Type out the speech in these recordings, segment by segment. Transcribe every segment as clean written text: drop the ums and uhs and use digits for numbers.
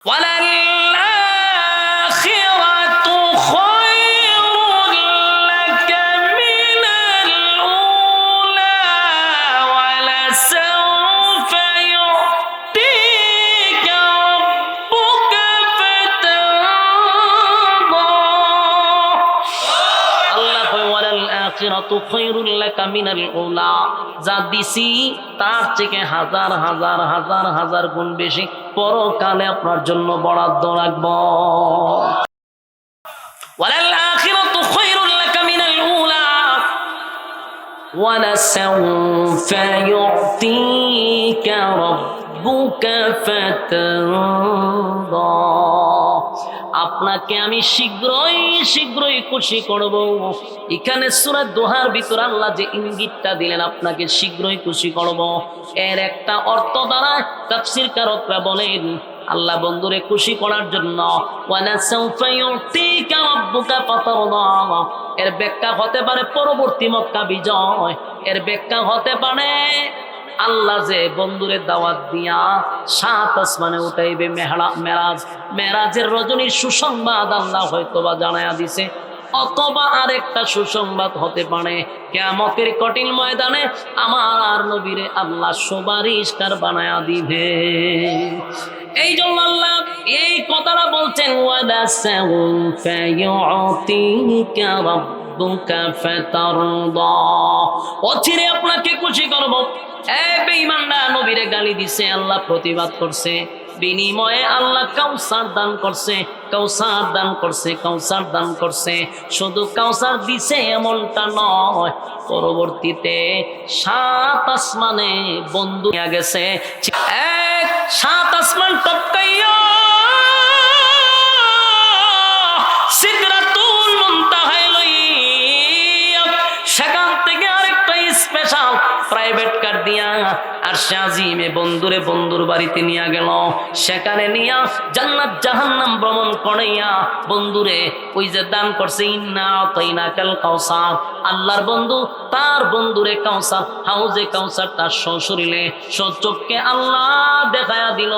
وَلَلْآخِرَةُ خَيْرٌ لَكَ مِنَ الْأُولَىٰ وَلَسَوْفَ يُعْطِيكَ رَبُّكَ فَتَرْضَىٰ আল্লাহ কয় ওয়ালাল-আখিরাতু খায়রুল লাকা মিনাল উলা, যা দিছি তার থেকে হাজার হাজার হাজার হাজার গুণ বেশি পরকালে আপনার জন্য বরাদ্দ রাখবো। ওয়ালাল-আখিরাতু খায়রুল লাকা মিনাল উলা ওয়ালাসাউফা ইউতিকা রাব্বুকা ফাতারদা, আপনাকে আমি শীঘ্রই শীঘ্রই খুশি করব। এখানে সূরা দোহার ভিতর আল্লাহ যে ইঙ্গিতটা দিলেন আপনাকে শীঘ্রই খুশি করব, এর একটা অর্থ দ্বারা তাফসীরকারকরা বলেন আল্লাহ বন্ধুরে খুশি করার জন্য ওয়ালাসাউফা ইউতিকা রাব্বুকা ফাতারদা, এর ব্যাখ্যা হতে পারে পরবর্তী মক্কা বিজয়, এর ব্যাখ্যা হতে পারে আল্লাহ যে বন্ধুরে দাওয়াত দিয়া 7 আসমানে উঠাইবে, মেরাজের রজনীর সুসংবাদ আল্লাহ হয়তোবা জানায়া দিছে, অথবা আরেকটা সুসংবাদ হতে পারে কিয়ামতের কঠিন ময়দানে আমার নবীরে আল্লাহ সুপারিশকার বানায়া দিবে। এই জন্য আল্লাহ এই কথাটা বলছেন ওয়ালাসাউফা ইউতিকা রাব্বুকা ফাতারদা, অচিরে আপনাকে খুশি করব। এই বেঈমানরা নবীরে গালি দিছে, আল্লাহ প্রতিবাদ করছে, বিনিময়ে আল্লাহ কাউসার দান করছে, কাউসার দান করছে, কাউসার দান করছে। শুধু কাউসার দিছে এমনটা নয়, পরবর্তীতে 7 আসমানে বন্ধু নিয়ে গেছে, 7 আসমান টপকাইয়া সিদরাতুল মুনতাহায় লইয়া সেখান থেকে আরেকটা স্পেশাল প্রাইভেট কার দিয়া আরশে আজিমে বন্ধুরে বন্ধুর বাড়িতে নিয়ে গেল, সেখানে নিয়া জান্নাত জাহান্নাম ভ্রমণ করাইয়া বন্ধুরে ওই যে দান করছে ইন্না আতাইনাকাল কাউসার, আল্লাহর বন্ধু তার বন্ধুরে কাউসার, হাউজে কাউসার তার সশরীরে সচক্ষে আল্লাহ দেখায়া দিল,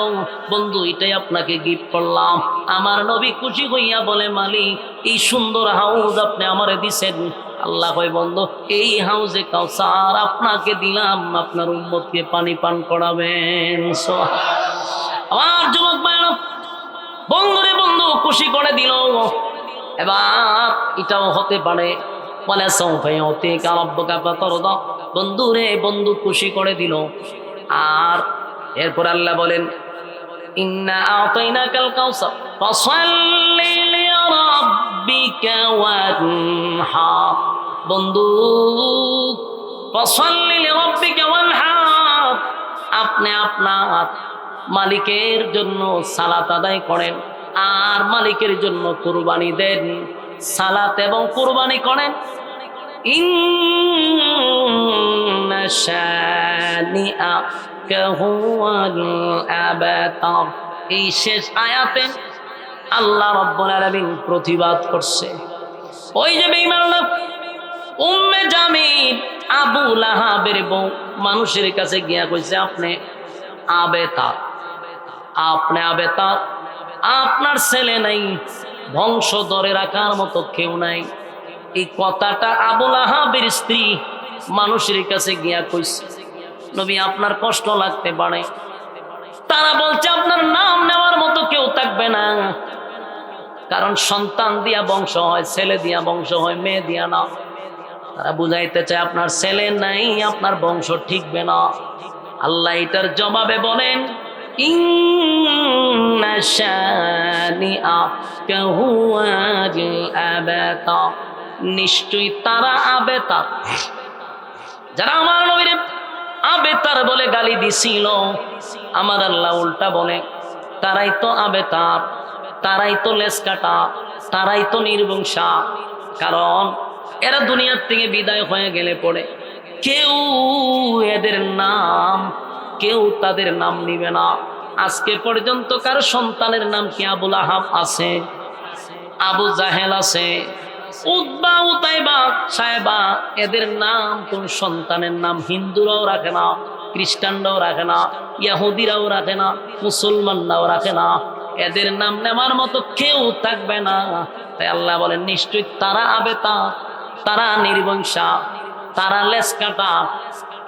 বন্ধু এটাই আপনাকে গিফট করলাম। আমার নবী খুশি হইয়া বলে মালিক এই সুন্দর হাউজ আপনি আমারে দিছেন। আল্লাহ কয় বন্ধু এই হাউজে কাউসার আপনাকে দিলাম, আপনার উম্মতকে পানি পান করাবেন। আমার যুবক ভাইরা বন্ধুরে বন্ধু খুশি করে দিল। এবার এটাও হতে পারে ওয়ালাসাউফা ইউতিকা রাব্বুকা ফাতারদা, বন্ধুরে বন্ধু খুশি করে দিল। আর এরপর আল্লাহ বলেন ইন্না আতাইনাকাল কাউসার ফাসাল্লি লিরাব্বিকা ওয়ানহার, বন্ধু ফাসাল্লি লিরাব্বিকা ওয়ানহার, আপনি আপনার মালিকের জন্য সালাত আদায় করেন আর মালিকের জন্য কুরবানি দেন, সালাত এবং কুরবানি করেন। ইন্না শানিআকা হুয়াল আবতার, এই শেষ আয়াতে আল্লাহ রাব্বুল আলামিন প্রতিবাদ করছে। ওই যে বেঈমানরা উম্মে জামিল আবু লাহাবের বউ মানুষের কাছে গিয়া কইছে আপনি আবেতার, আপনি আবেতার, আপনার ছেলে নাই, বংশ ধরে রাখার মতো কেউ নাই। এই কথাটা আবু লাহাবের স্ত্রী মানুষের কাছে গিয়া কইছে। নবী আপনার কষ্ট লাগতে পারে, তারা বলছে আপনার নাম নেওয়ার মতো কেউ থাকবে না, কারণ সন্তান দিয়া বংশ হয়, ছেলে দিয়া বংশ হয়, মেয়ে দিয়া না। তারা বুঝাইতে চায় আপনার ছেলে নাই, আপনার বংশ ঠিকবে না। আল্লাহ এটার জবাবে বলেন ইন্না শানিআকা হুয়াল আবতার, নিশ্চয়ই তারা আবেতার, যারা আমার নবীরে আবেতার বলে গালি দিছিল, আমার আল্লাহ উল্টা বলে তারাই তো আবেতার, তারাই তো লেজ কাটা, তারাই তো নির্বংশা। কারণ এরা দুনিয়ার থেকে বিদায় হয়ে গেলে পড়ে কেউ এদের নাম, কেউ তাদের নাম নিবে না। আজকে পর্যন্ত কারো সন্তানের নাম কি আবু লাহাব আছে, আবু জাহেল আছে, উতবা উতাইবা সাহেবা, এদের নাম কোন সন্তানের নাম হিন্দুরাও রাখে না, খ্রিস্টানরাও রাখে না, ইহুদিরাও রাখে না, মুসলমানরাও রাখে না। এদের নাম নেওয়ার মতো কেউ থাকবে না। তাই আল্লাহ বলেন নিশ্চয়ই তারা আবেতা, তারা নির্বংশা, তারা লেজ কাটা,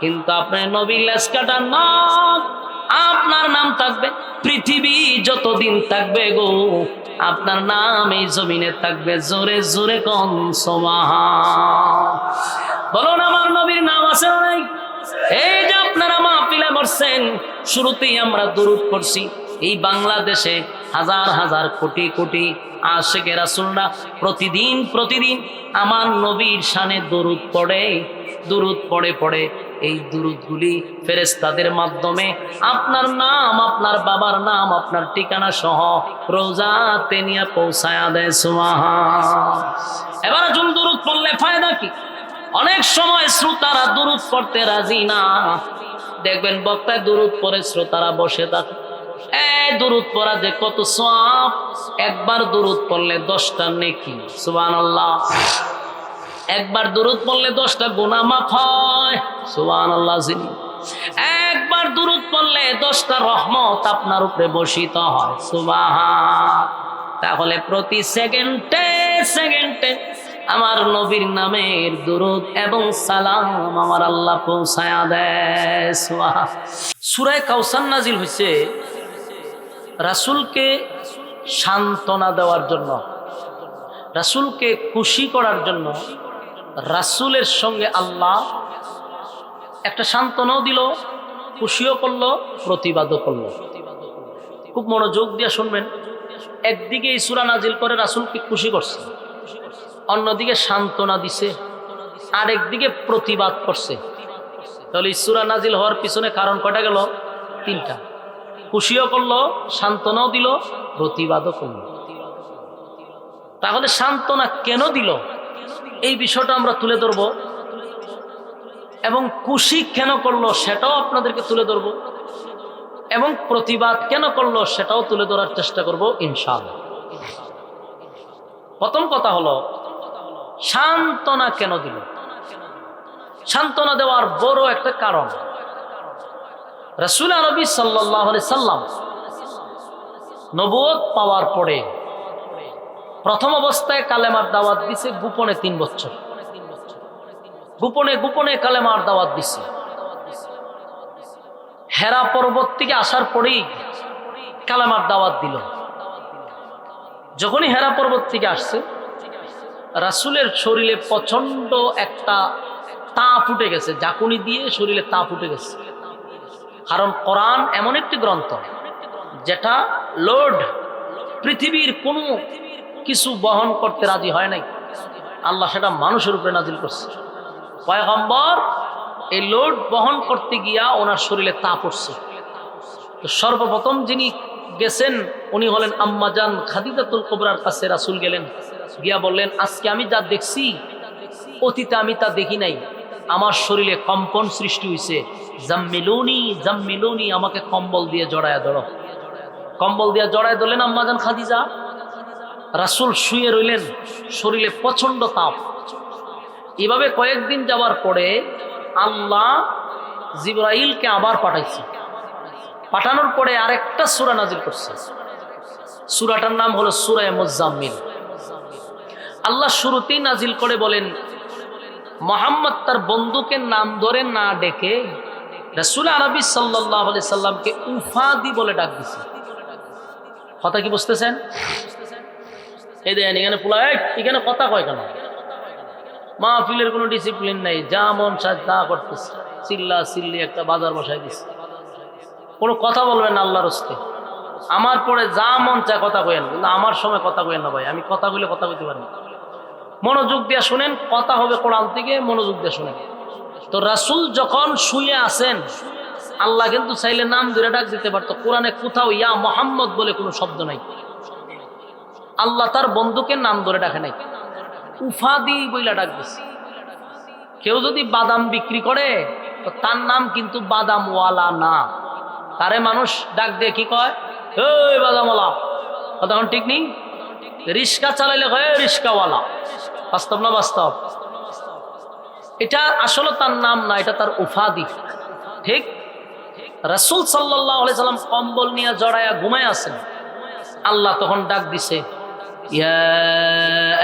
কিন্তু আপনার নবী লেজ কাটা না। আপনার নাম থাকবে, পৃথিবী যতদিন থাকবে গো আপনার নাম এই জমিনে থাকবে। জোরে জোরে কোন সুবহান। বলুন আমার নবীর নাম আছে না নাই? এই যে আপনারা মাহফিলে বসছেন, শুরুতেই আমরা দুরূদ পড়ছি। এই বাংলাদেশে হাজার হাজার কোটি কোটি আশিকে রাসূলরা প্রতিদিন আমার নবীর শানে দুরূদ পড়ে। দুরূদ পড়ে পড়ে এই দুরূদগুলি ফেরেশতাদের মাধ্যমে আপনার নাম, আপনার বাবার নাম, আপনার ঠিকানা সহ রোজাতে নিয়ে পৌঁছায়া দেয়। সুবহান। এবার আসুন দুরূদ পড়লে ফায়দা কি? অনেক সময় শ্রোতারা দুরূদ পড়তে রাজি না। দেখবেন বক্তায় দুরূদ পড়ে শ্রোতারা বসে থাকে। এই দুরূদ পড়া যে কত সওয়াব, একবার দুরূদ পড়লে 10টা নেকি। সুবহানাল্লাহ। একবার দুরূদ পড়লে 10টা গুনাহ মাফ হয়। সুবহানাল্লাহ। একবার দুরূদ পড়লে 10টা রহমত আপনার উপরে বর্ষিত হয়। সুবহান। তাহলে প্রতি সেকেন্ডে সেকেন্ডে আমার নবীর নামের দুরূদ এবং সালাম আমার আল্লাহ পৌঁছায়া দেয়। সুবহান। সূরা কাউসার নাজিল হয়েছে রাসূলকে সান্ত্বনা দেওয়ার জন্য, রাসূলকে খুশি করার জন্য। রাসূলের সঙ্গে আল্লাহ একটা সান্ত্বনাও দিল, খুশিও করলো, প্রতিবাদও করলো। খুব মনোযোগ দিয়ে শুনবেন। একদিকে এই সূরা নাজিল করে রাসূলকে খুশি করছে, অন্যদিকে সান্ত্বনা দিছে, আরেকদিকে প্রতিবাদ করছে। তাহলে এই সূরা নাজিল হওয়ার পিছনে কারণ কয়টা গেল? 3টা। খুশিও করলো, সান্ত্বনাও দিল, প্রতিবাদও করলো। তাহলে সান্ত্বনা কেন দিল এই বিষয়টা আমরা তুলে ধরব, এবং খুশি কেন করলো সেটাও আপনাদেরকে তুলে ধরব, এবং প্রতিবাদ কেন করলো সেটাও তুলে ধরার চেষ্টা করব ইনশাআল্লাহ। প্রথম কথা হলো সান্ত্বনা কেন দিল। সান্ত্বনা দেওয়ার বড় একটা কারণ, রাসূল আরবি সাল্লাল্লাহু আলাইহি সাল্লাম নবুয়ত পাওয়ার পরে প্রথম অবস্থায় কালেমার দাওয়াত দিছে গোপনে 3 বছর। গোপনে গোপনে কালেমার দাওয়াত দিছে। হেরা পর্বত থেকে আসার পরেই কালেমার দাওয়াত দিল। যখনই হেরা পর্বত থেকে আসছে রাসূলের শরীরে প্রচন্ড একটা তাপ উঠে গেছে, জাকুনি দিয়ে শরীরে তাপ উঠে গেছে। কারণ কোরআন এমন একটি গ্রন্থ যেটা লোড পৃথিবীর কোনো কিছু বহন করতে রাজি হয় নাই। আল্লাহ সেটা মানুষের উপরে নাজিল করছে। পয়গম্বর এই লোড বহন করতে গিয়া ওনার শরীরে তাপ উঠছে। তো সর্বপ্রথম যিনি গেছেন উনি হলেন আম্মাজান খাদিজাতুল কুবরার কাছে রাসূল গেলেন, গিয়া বললেন আজকে আমি যা দেখছি অতীতে আমি তা দেখি নাই। আমার শরীরে কম্পন সৃষ্টি হয়েছে। জাম্মিলুনি জাম্মিলুনি, আমাকে কম্বল দিয়ে জড়ায়া ধরো। কম্বল দিয়ে জড়ায় ধরলেন আম্মাজান খাদিজা। রাসূল শুয়ে রইলেন, শরীরে প্রচন্ড তাপ। এভাবে কয়েকদিন যাওয়ার পরে আল্লাহ জিবরাইলকে আবার পাঠাইছে। পাঠানোর পরে আরেকটা সূরা নাজিল করছে। সূরাটার নাম হলো সূরা মুজাম্মিল। আল্লাহ শুরুতেই নাজিল করে বলেন মুহাম্মদ তার বন্ধুকে নাম ধরে না ডেকে রাসূল আরবি সাল্লাল্লাহু আলাইহি সাল্লামকে উফাদি বলে ডাক দিছে। কথা কি বুঝতেছেন? এই দেখেন এখানে পোলা এখানে কথা কয় কেন? মাহফিলের কোনো ডিসিপ্লিন নাই, যা মন চায় তা করতেছে, চিল্লা চিল্লি একটা বাজার বসাই দিচ্ছে। কোনো কথা বলবেন না আল্লাহর হস্তে। আমার পরে যা মন চায় কথা কইেন, কিন্তু আমার সময় কথা কইেন না ভাই। আমি কথা বলে কথা কইতে পারি না। মনোযোগ দিয়ে শুনেন, কথা হবে কোরআন থেকে, মনোযোগ দিয়ে শুনেন। তো রাসূল যখন শুয়ে আছেন আল্লাহ কিন্তু চাইলে নাম ধরে ডাক দিতে পারতো। কোরআনে কোথাও ইয়া মুহাম্মদ বলে কোনো শব্দ নাই। আল্লাহ তার বন্ধুকে নাম ধরে ডাকে নাই, উফাদি বইলা ডাক দিছে। কেউ যদি বাদাম বিক্রি করে তো তার নাম কিন্তু বাদামওয়ালা না, তারে মানুষ ডাক দিয়ে কি কয়? এই বাদামওয়ালা। কথা ঠিক নেই? রিক্সা চালাইলে কয় রিক্সাওয়ালা। বাস্তব না বাস্তব? এটা আসলে তার নাম না, এটা তার উফাদি। ঠিক রাসূল সাল্লাল্লাহু আলাইহি সাল্লাম কম্বল নিয়ে জড়ায়া ঘুমায় আছেন। আল্লাহ তখন ডাক দিছে, ইয়া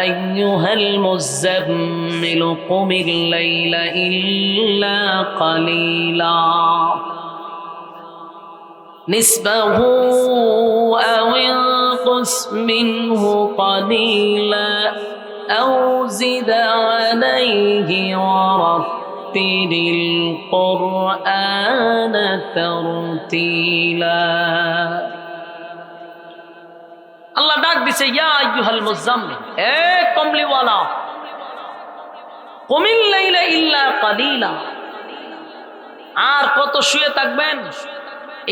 আইয়ুহাল মুযাম্মিল কুমিল লাইলা ইল্লা কালিলা নিসবাহু আও ইনকুস মিনহু কালিলা আও জিদ আলাইহি ওয়ারাত্তিলিল কুরআনা তারতিলা। আল্লাহ ডাক দিছে, ইয়া আইয়ুহাল মুযাম্মিল, এ কমলিওয়ালা, কুমিল লাইলা ইল্লা কালিলা, আর কত শুয়ে থাকবেন?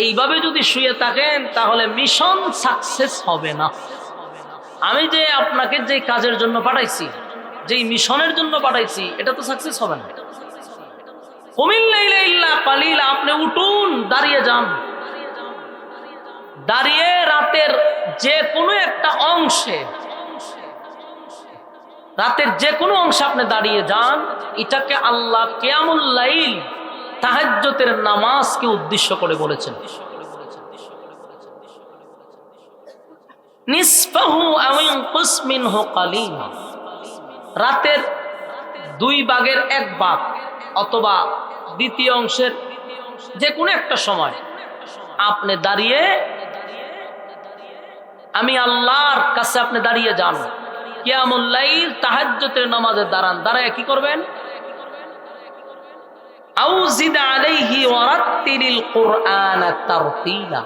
এইভাবে যদি শুয়ে থাকেন তাহলে মিশন সাকসেস হবে না। আমি যে আপনাকে যে কাজের জন্য পাঠাইছি, যেই মিশনের জন্য পাঠাইছি, এটা তো সাকসেস হবে না। কুমিল লাইলা ইল্লা কালিলা, আপনি উঠুন, দাঁড়িয়ে যান, দাঁড়িয়ে রাতের যে কোনো একটা অংশে, রাতের যে কোনো অংশে আপনি দাঁড়িয়ে যান। এটাকে আল্লাহ কিয়ামুল লাইল, তাহাজ্জুদের নামাজকে উদ্দেশ্য করে বলেছেন। নিসফাহু আও ইনকুস মিনহু কালিলা, রাতের 2 ভাগের 1 ভাগ অথবা দ্বিতীয় অংশের যে কোনো একটা সময় আপনি দাঁড়িয়ে, আমি আল্লাহর কাছে আপনি দাঁড়িয়ে যান, কিয়ামুল লাইল তাহাজ্জুদের নামাজে দাঁড়ান। দাঁড়ায় কি করবেন? আও জিদ আলাইহি ওয়ারাত্তিলিল কুরআনা তারতিলা,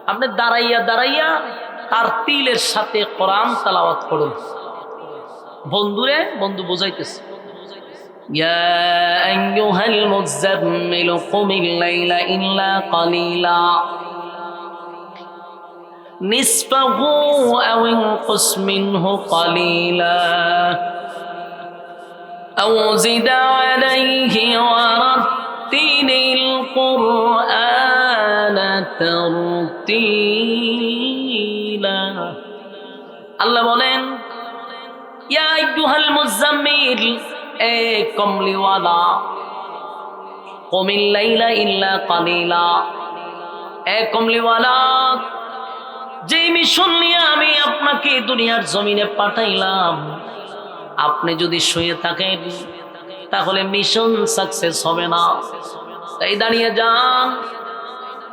আপনি দাঁড়াইয়া দাঁড়াইয়া তারতিলের সাথে কোরআন তেলাওয়াত করুন। বন্ধুরে, বন্ধু বুঝাইতেছে, ইয়া আইয়ুহাল মুযাম্মিল কুমিল লাইলা ইল্লা কালিলা নিসফাহু আও ইনকুস মিনহু কালিলা আও জিদ আলাইহি ওয়ারাত্তিলিল কুরআনা তারতিলা। আল্লাহ বলেন, ইয়া আইয়ুহাল মুযাম্মিল, এ কমলিওয়ালা, কুমিল লাইলা ইল্লা কালিলা, এ কমলিওয়ালা, যে মিশন নিয়ে আমি আপনাকে দুনিয়ার জমিনে পাঠাইলাম, আপনি যদি শুয়ে থাকেন তাহলে মিশন সাকসেস হবে না। তাই দাঁড়িয়ে যান।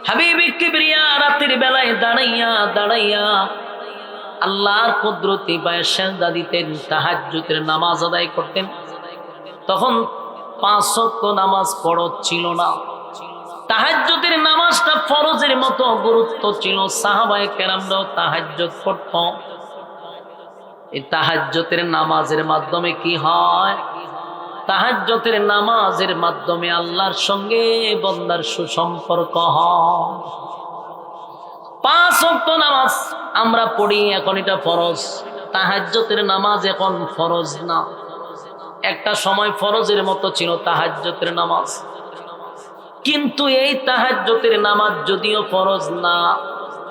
হাবিব কিবরিয়া রাতের বেলায় দাঁড়াইয়া দাঁড়াইয়া আল্লাহর কুদরতি পায়ে সেজদা দিতেন, তাহাজ্জুদের নামাজ আদায় করতেন। তখন 5 ওয়াক্ত নামাজ ফরজ ছিল না, তাহাজ্জুদের নামাজটা ফরজের মতো গুরুত্ব ছিল। সাহাবায়ে কেরামরাও তাহাজ্জুদ পড়ত। এই তাহাজ্জুদের নামাজের মাধ্যমে কি হয়? তাহাজ্জুদের নামাজের মাধ্যমে আল্লাহর সঙ্গে বান্দার সুসম্পর্ক হয়। 5 ওয়াক্ত নামাজ আমরা পড়ি, এখন এটা ফরজ। তাহাজ্জুদের নামাজ এখন ফরজ না। একটা সময় ফরজের মতো ছিল তাহাজ্জুদের নামাজ, কিন্তু এই তাহাজ্জুদের নামাজ যদিও ফরজ না,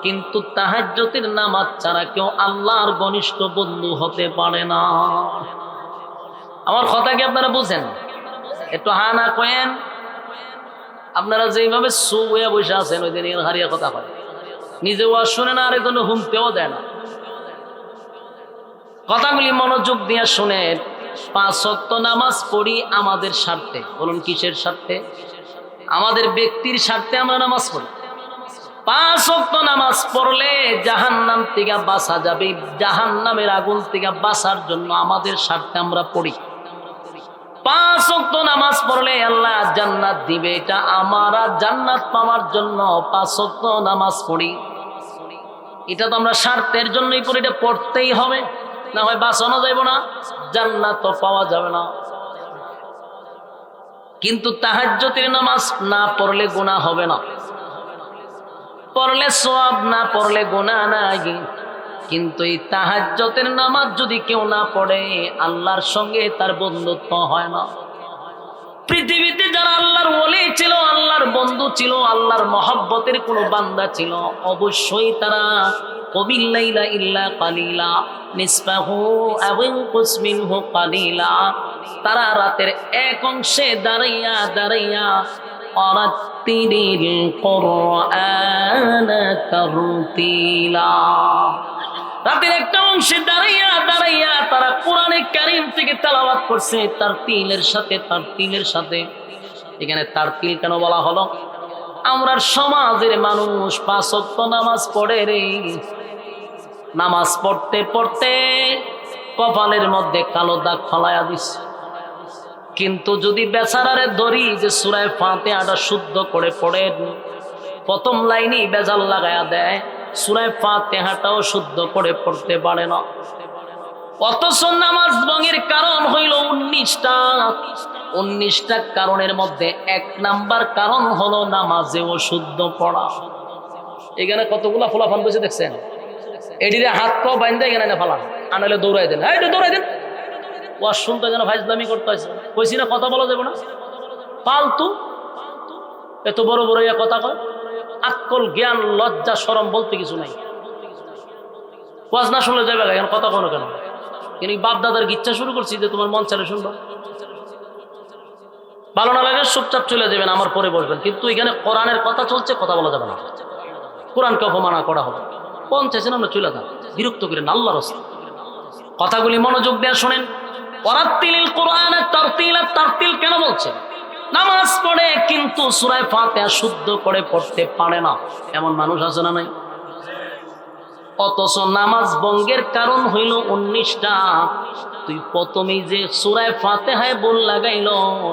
কিন্তু তাহাজ্জুদের নামাজ ছাড়া কেউ আল্লাহর ঘনিষ্ঠ বন্ধু হতে পারে না। আমার কথা কি আপনারা বুঝেন? একটু হা না কয়েন। আপনারা যেইভাবে শুয়ে বসে আছেন, ওই দিন হারিয়া কথা হয়, নিজেও আর শুনে না, আরেকজন হুমতেও দেয় না। কথাগুলি মনোযোগ দিয়ে শুনেন। 5 ওয়াক্ত নামাজ পড়ি আমাদের স্বার্থে। বলুন কিসের স্বার্থে? আমাদের ব্যক্তির স্বার্থে আমরা নামাজ পড়ি। 5 ওয়াক্ত নামাজ পড়লে জাহান্নাম থেকে বাঁচা যাবে, জাহান্নামের আগুন থেকে বাঁচার জন্য আমাদের স্বার্থে আমরা পড়ি। 5 ওয়াক্ত নামাজ পড়লে আল্লাহ জান্নাত দিবে, এটা আমরা জান্নাত পাওয়ার জন্য 5 ওয়াক্ত নামাজ পড়ি। এটা তো আমরা স্বার্থের জন্যই পড়ি, এটা পড়তেই হবে, না হয় বাঁচানো যাইব না, জান্নাত পাওয়া যাবে না। কিন্তু তাহাজ্জুদের নামাজ না পড়লে গুনাহ হবে না, পড়লে সওয়াব, না পড়লে গুনাহ নাই। কিন্তু এই তাহাজ্জুদের নামাজ যদি কেউ না পড়ে, আল্লাহর সঙ্গে তার বন্ধুত্ব হয় না। পৃথিবীতে যারা আল্লাহর ওলি ছিল, আল্লাহর বন্ধু ছিল, আল্লাহর মহব্বতের কোনো বান্দা ছিল, অবশ্যই তারা কুমিল লাইলা ইল্লা কালিলা নিসফাহু আও ইনকুস মিনহু কালিলা, তারা রাতের এক অংশে দাঁড়াইয়া দাঁড়াইয়া ওয়ারাত্তিলিল কুরআনা তারতিলা। রাতের একটা অংশে দাঁড়াইয়া দাঁড়াইয়া তারা কোরআনে কারীম থেকে তেলাওয়াত করছে তারতিলের সাথে। এখানে তারতিল কেন বলা হলো? আমরা সমাজের মানুষ 5 ওয়াক্ত নামাজ পড়ে রে, নামাজ পড়তে পড়তে কপালের মধ্যে কালো দাগ ফলাইয়া দিছে। কিন্তু যদি বেচারারে ধরি যে সূরা ফাতিহাটা শুদ্ধ করে পড়েন, প্রথম লাইনেই বেজাল লাগায়া দেয়, সূরা ফাতিহাটাও শুদ্ধ করে পড়তে পারে না। অথচ নামাজ ভঙ্গের কারণ হইল 19টা কারণের মধ্যে 1 নাম্বার কারণ হলো নামাজে অশুদ্ধ পড়া। এখানে কতগুলা ফলাফল বসে দেখছেন, এটিরে হাত পাও বাইন্দা এখানে না ফালান, আনালে দৌড়াই দেন, হ্যাঁ এটা দৌড়াই দেন। ওয়াজ শুনতে যেন ফাইজলামি করতে হয়েছে, কইছি না কথা বলা যাবে না, ফালতু এত বড় বড় ইয়া কথা কয়, আক্কল জ্ঞান লজ্জা শরম বলতে কিছু নাই। ওয়াজ না শুনলে যাবে এখন কথা কোনো কেন? কিন্তু বাপ দাদার ইচ্ছা শুরু করছি যে তোমার মন চালে শুনবো, ভালো না লাগে চুপচাপ চলে যাবেন, আমার পরে বসবেন। কিন্তু এখানে কোরআনের কথা চলছে, কথা বলা যাবে না, কোরআনকে অপমানা করা হবে। কোন চাইছেন আমরা চলে যান, বিরক্ত করেন আল্লাহর রাস্তায়। কথাগুলি মনোযোগ দিয়ে শোনেন। ওয়ারাত্তিলিল কুরআনা তারতিলা, তারতিল কেন বলছে? নামাজ পড়ে কিন্তু সূরা ফাতিহা শুদ্ধ করে পড়তে পারে না, এমন মানুষ আছে না নাই? অথচ নামাজ ভঙ্গের কারণ হইল 19টা। তুই প্রথমেই যে সূরা ফাতিহায় বল লাগাইল,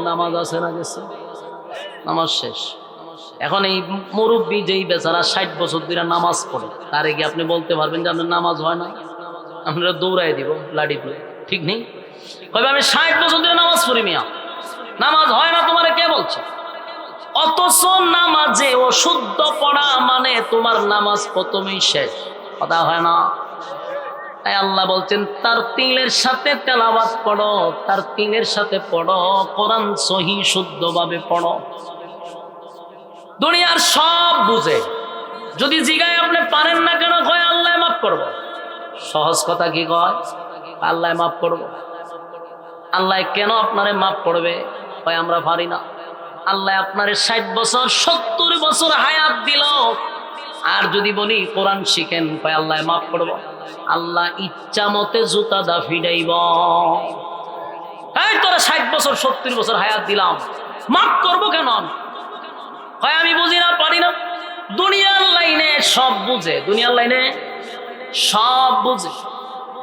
নামাজ আছে না গেছে? নামাজ শেষ। এখন এই মুরব্বী যেই বেচারা 60 বছর ধরে নামাজ পড়ে, তারে কি আপনি বলতে পারবেন যে আপনার নামাজ হয় না? আপনারা দৌড়াই দিব লাঠি দিয়ে, ঠিক নেই? কবে আমি 60 বছর ধরে নামাজ পড়ি, মিয়া নামাজ হয় না তোমারে কে বলছে? অথচ নামাজে অশুদ্ধ পড়া মানে তোমার নামাজ প্রথমেই শেষ, কথা হয় না? তাই আল্লাহ বলছেন তারতিলের সাথে তেলাওয়াত পড়ো, তারতিলের সাথে পড়ো, কোরআন সহি শুদ্ধভাবে পড়ো। দুনিয়ার সব বুঝে, যদি জিগায় আপনি পারেন না কেন, কয় আল্লাহ মাফ করব। সহজ কথা কি কয়? আল্লাহ মাফ করব। আল্লাহ কেন আপনারে মাফ করবে? কয় আমরা পারি না। আল্লাহ আপনারে 60 বছর 70 বছর হায়াত দিল, আর যদি বলি কোরআন শিখেন, কয় আল্লাহ মাফ করব। আল্লাহ ইচ্ছা মতে জুতা দা ফিডাইব। এই তোরা 60 বছর 70 বছর হায়াত দিলাম, মাফ করব কেন? কয় আমি বুঝি না, পারি না। দুনিয়ার লাইনে সব বুঝে, দুনিয়ার লাইনে সব বুঝে।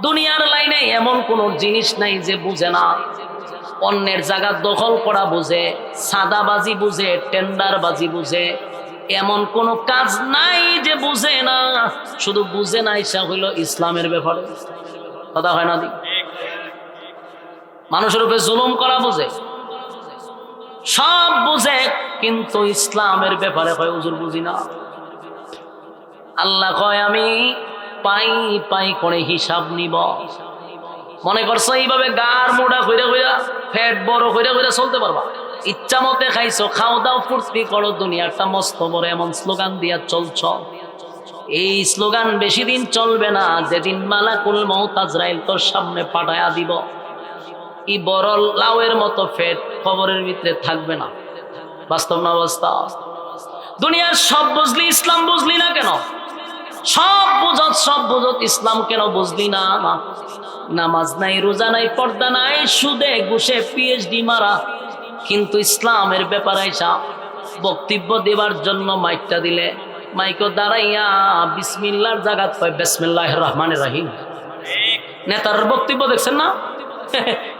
দুনিয়ার লাইনে এমন কোন জিনিস নাই যে বুঝে না। অন্যের জায়গা দখল করা বুঝে, সাদাবাজি বুঝে, টেন্ডারবাজি বুঝে, এমন কোন কাজ নাই যে বুঝে না। শুধু বুঝে না ইচ্ছা হইল ইসলামের ব্যাপারে, কথা হয় না? মানুষের উপরে জুলুম করা বুঝে, সব বুঝে, কিন্তু ইসলামের ব্যাপারে কয় হুজুর বুঝি না। আল্লাহ কয় আমি পাই পাই করে হিসাব নিব। মনে করছো এইভাবে গার মোড়া কইরা কইরা ফ্যাট বড় কইরা কইরা চলতে পারবা? ইচ্ছা মতে খাইছো, খাও দাও ফুর্তি করো, দুনিয়াটা মস্ত বড়, এমন স্লোগান দিয়া চলছ। এই স্লোগান বেশি দিন চলবে না, যেদিন মালাকুল মউত আজরাইল তোর সামনে পাঠায়া দিব, এই বড় লাউয়ের মতো ফ্যাট কবরের ভিতরে থাকবে না। বাস্তব না বাস্তব? দুনিয়ার সব বুঝলি, ইসলাম বুঝলি না কেন? সব বুঝত ইসলাম কেন বুঝলি না? নামাজ নাই, রোজা নাই, পর্দা নাই, সুদে ঘুষে পিএইচডি মারা, কিন্তু ইসলামের ব্যাপারে আইসা বক্তব্য দেবার জন্য মাইকটা দিলে, মাইকও দাঁড়াইয়া বিসমিল্লাহর জায়গাত কয় বিসমিল্লাহির রহমানির রহিম। নেতার বক্তব্য দেখছেন না?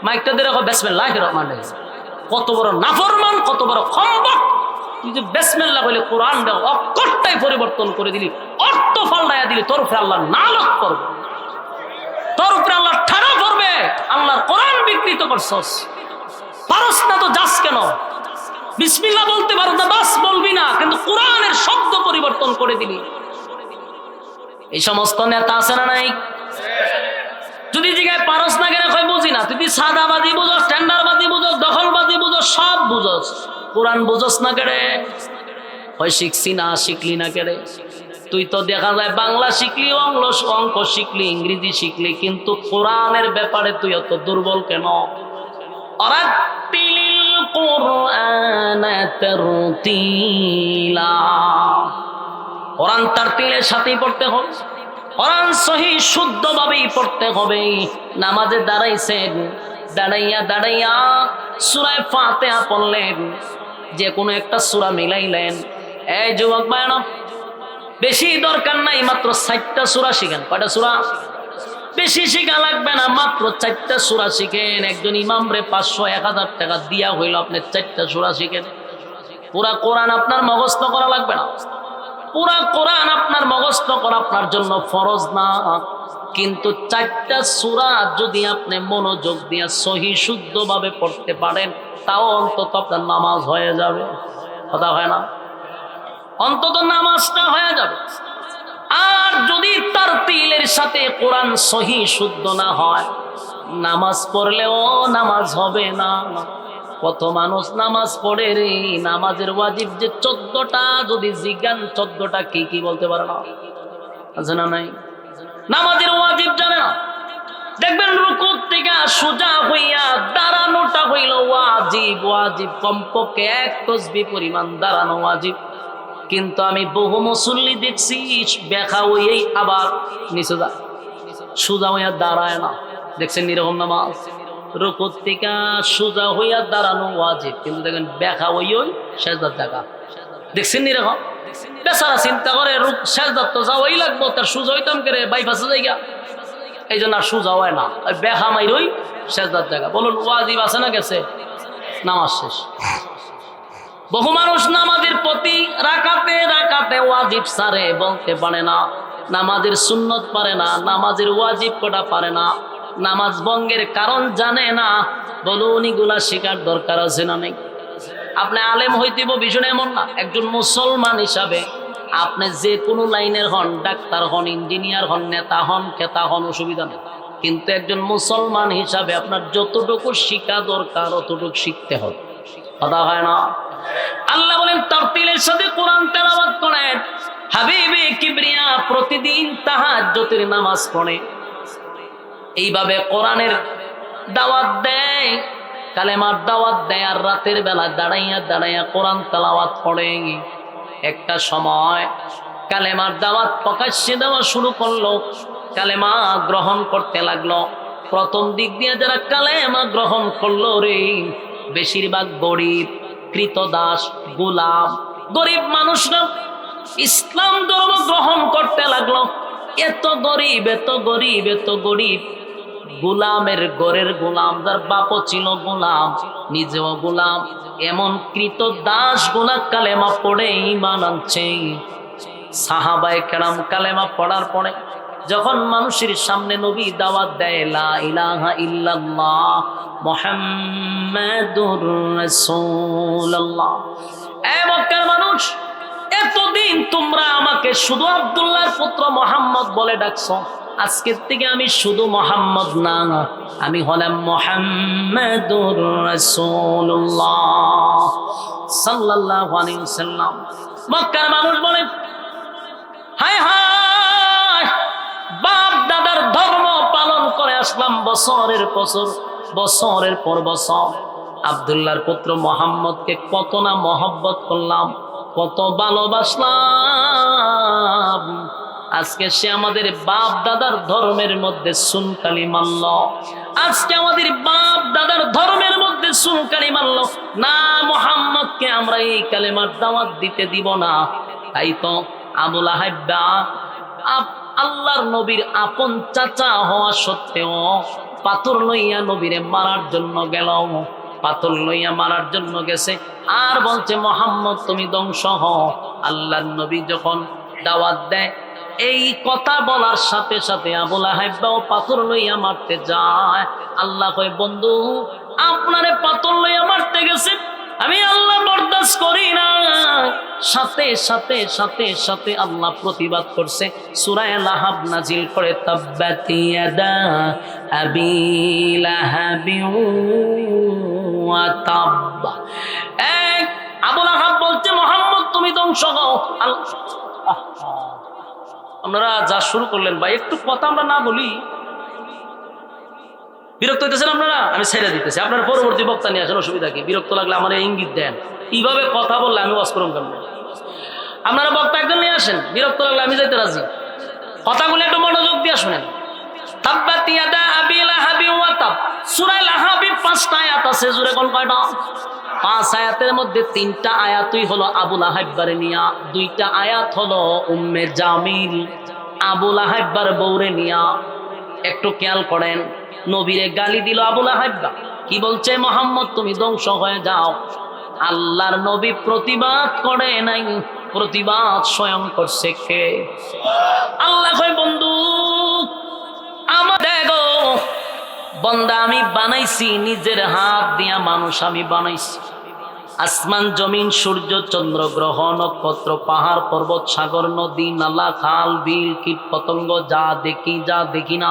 মাইকটা দিয়ে কয় বিসমিল্লাহির রহমানির রহিম। কত বড় নাফরমান, কত বড় খম্বক! তুই যে বিসমিল্লাহ বলে কোরআনটা অক্ষরটাই পরিবর্তন করে দিলি, অর্থ পাল্টাইয়া দিলি, তোর উপরে আল্লাহ নালত করবে, তোর উপরে আল্লাহ ঠাড়া করবে। আল্লাহর কোরআন বিকৃত করছস, পারস না তো যাস কেন? বিসমিল্লাহ বলতে পারো না, বাস বলবি না, কিন্তু কোরআনের শব্দ পরিবর্তন করে দিলি। এই সমস্ত নেতা আছে না নাই? যদি জিগায় পারস না কেন, কয় বুঝি না। তুই সাদাবাজি বুঝস, টেন্ডারবাজি বুঝস, দখলবাজি বুঝস, সব বুঝস, কোরআন বুঝস না কেড়ে? হয় শিখছি না, শিখলি না কেড়ে? তুই তো দেখা যায় বাংলা শিখলি, অঙ্ক শিখলি, ইংরেজি শিখলি, কিন্তু কোরআনের ব্যাপারে তুই অত দুর্বল কেন? ওয়ারাত্তিলিল القرآن ترتيلا কোরআন তারতিলের সাথেই পড়তে হবে, কোরআন সহি শুদ্ধভাবেই পড়তে হবে। নামাজে দাঁড়াইছেন, দাঁড়াইয়া সূরা ফাতিহা পড়লেন, যে কোনো একটা সূরা মিলাইলেন। এই যুবক ভাইরা, বেশি দরকার নাই, মাত্র 4টা সূরা শিখেন। কয়টা সূরা? বেশি শিখা লাগবে না, মাত্র 4টা সূরা শিখেন। একজন ইমাম রে 500-1000 টাকা দিয়া হইল, আপনি 4টা সূরা শিখেন। পুরা কোরআন আপনার মুখস্থ করা লাগবে না, পুরা কোরআন আপনার মুখস্থ করা আপনার জন্য ফরজ না, কিন্তু 4টা সূরা যদি আপনি মনোযোগ দিয়ে সহি শুদ্ধভাবে পড়তে পারেন, তাও অন্তত আপনার নামাজ হয়ে যাবে। কথা হয় না? অন্তত নামাজটা হয়ে যাবে। আর যদি তারতিলের সাথে কোরআন সহি শুদ্ধ না হয়, নামাজ পড়লেও নামাজ হবে না। কত মানুষ নামাজ পড়ে রে, নামাজের ওয়াজিব যে 14টা, যদি জিজ্ঞান 14টা কি কি বলতে পারে না, আছে না নাই? নামাজের ওয়াজিব জানে না। দেখবেন রুকু থেকে সোজা হইয়া দাঁড়ানোটা হইল ওয়াজিব। ওয়াজিব কমপক্ষে 1 তাসবিহ পরিমাণ দাঁড়ানো ওয়াজিব। কিন্তু আমি বহু মুসল্লি দেখছি ব্যাখা হইয়াই আবার নিচে যায়, সোজা হইয়া দাঁড়ায় না। দেখছেন এরকম নামাজ? রুকু থেকে সোজা হইয়া দাঁড়ানো ওয়াজিব, কিন্তু দেখেন ব্যাখা হইয়াই সেজদার জায়গা। দেখছেন এরকম? বেচারা চিন্তা করে সেজদার তো যাওয়াই লাগবো, তার সোজা হইতাম করে বাইপাসে জায়গা, এই জন্য আর সোজা হয় না, ব্যাখা মাইরই সেজদার জায়গা। বলুন ওয়াজিব আছে না গেছে? নামাজ শেষ। বহু মানুষ নামাজের প্রতি রাকাতে রাকাতে ওয়াজিব সারে বলতে পারে না, নামাজের সুন্নত পারে না, নামাজের ওয়াজিব কটা পারে না, নামাজ ভঙ্গের কারণ জানে না। বলুন এগুলা শেখার দরকার আছে না নেই? আপনি আলেম হইতেব বিষয় এমন না। একজন মুসলমান হিসাবে আপনি যে কোনো লাইনের হন, ডাক্তার হন, ইঞ্জিনিয়ার হন, নেতা হন, খেতা হন, অসুবিধা নেই। কিন্তু একজন মুসলমান হিসাবে আপনার যতটুকু শিক্ষা দরকার অতটুকু শিখতে হবে। কথা হয় না? আল্লাহ বলেন তারতিলের সাথে কোরআন তেলাওয়াত করেন। হাবিবে কিবরিয়া প্রতিদিন তাহাজ্জুদের নামাজ পড়ে, এইভাবে কোরআনের দাওয়াত দেয়, কালেমার দাওয়াত দেয়, আর রাতের বেলা দাঁড়াইয়া কোরআন তেলাওয়াত করে। একটা সময় কালেমার দাওয়াত প্রকাশ্যে দেওয়া শুরু করলো, কালেমা গ্রহণ করতে লাগলো। প্রথম দিক দিয়ে যারা কালেমা গ্রহণ করলো রে, বেশিরভাগ গরিব, কৃতদাস, গোলাম, গরিব মানুষরা ইসলাম ধর্ম গ্রহণ করতে লাগলো। এত গরিব, এত গরিব, এত গরিব, গোলামের ঘরের গোলাম, যার বাপও ছিল গোলাম, নিজেও গোলাম, এমন কৃতদাস গুলা কালেমা পড়ে ঈমান আনছে। সাহাবায়ে কেরাম কালেমা পড়ার পরে যখন মানুষের সামনে নবী দাওয়াত দেয়, লা ইলাহা ইল্লাল্লাহ মুহাম্মাদুর রাসূলুল্লাহ, এ মক্কার মানুষ, এতদিন তোমরা আমাকে শুধু আব্দুল্লাহর পুত্র মুহাম্মদ বলে ডাকছো, আজকের থেকে আমি শুধু মুহাম্মদ না, আমি হলাম মুহাম্মাদুর রাসূলুল্লাহ সাল্লাল্লাহু আলাইহি ওয়াসাল্লাম। মক্কার মানুষ বলে, হায় হায়, বাপ দাদার ধর্ম পালন করে আসলাম বছরের পর বছর, আব্দুল্লাহর পুত্র মুহাম্মদকে কত না মহব্বত করলাম, কত ভালোবাসলাম, আজকে সে আমাদের বাপ দাদার ধর্মের মধ্যে সুনকালি মানল, আজকে আমাদের বাপ দাদার ধর্মের মধ্যে সুনকালি মানল না, মুহাম্মদকে আমরা এই কালেমার দাওয়াত দিতে দিব না। তাই তো আবু লাহাব আল্লাহর নবীর আপন চাচা হওয়া সত্ত্বেও পাথর লইয়া নবীরে মারার জন্য গেল, পাথর লইয়া মারার জন্য গেছে, আর বলছে মুহাম্মদ তুমি ধ্বংস হও। আল্লাহর নবী যখন দাওয়াত দেয়, এই কথা বলার সাথে সাথে আবু লাহাবও পাথর লইয়া মারতে যায়। আল্লাহ কয়, বন্ধু আপনারে পাথর লইয়া মারতে গেছে, আমি আল্লাহ বরদাস্ত করি না। সাথে সাথে সাথে সাথে আল্লাহ প্রতিবাদ করছে, সূরা লাহাব নাজিল করে, তাব্বাত ইয়াদা আবি লাহাবিন ওয়া তাব। এক আবু লাহাব বলছে, মুহাম্মদ তুমি ধ্বংস হও। আপনারা যা শুরু করলেন ভাই, একটু কথা আমরা না বলি, বিরক্ত হইতেছেন আপনারা? আমি ছেড়ে দিতেছি, আপনারা পরবর্তী বক্তা নিয়ে আসেন, অসুবিধা কি? বিরক্ত লাগলে আমার ইঙ্গিত দেন, এইভাবে কথা বললে আমি ওয়াজ করুন কেন? আপনারা বক্তা একজন নিয়ে আসেন, বিরক্ত লাগলে আমি যাইতে রাজি। কথাগুলো একটু মনোযোগ দিয়ে শুনেন। তাব্বাত ইয়াদা আবি লাহাবি ওয়া তাব, সূরা লাহাবের 5টা আয়াত আছে, জোরে কোন কয়টা? 5 আয়াতের মধ্যে 3টা আয়াতই হলো আবু লাহাবরে নিয়া, 2টা আয়াত হলো উম্মে জামিল আবু লাহাবর বউরে নিয়া। একটু খেয়াল করেন, নবীরে গালি দিল আবু লাহাব, কি বলছে? মুহাম্মদ তুমি ধ্বংস হয়ে যাও। আল্লাহর নবী প্রতিবাদ করে নাই, প্রতিবাদ স্বয়ং করছে কে? আল্লাহ কয় বন্ধু আমার দেখো বন্দা আমি বানাইছি, নিজের হাত দিয়া মানুষ আমি বানাইছি। আসমান জমিন সূর্য চন্দ্র গ্রহ নক্ষত্র পাহাড় পর্বত সাগর নদী নালা খাল বিল কীট পতঙ্গ যা দেখি যা দেখি না,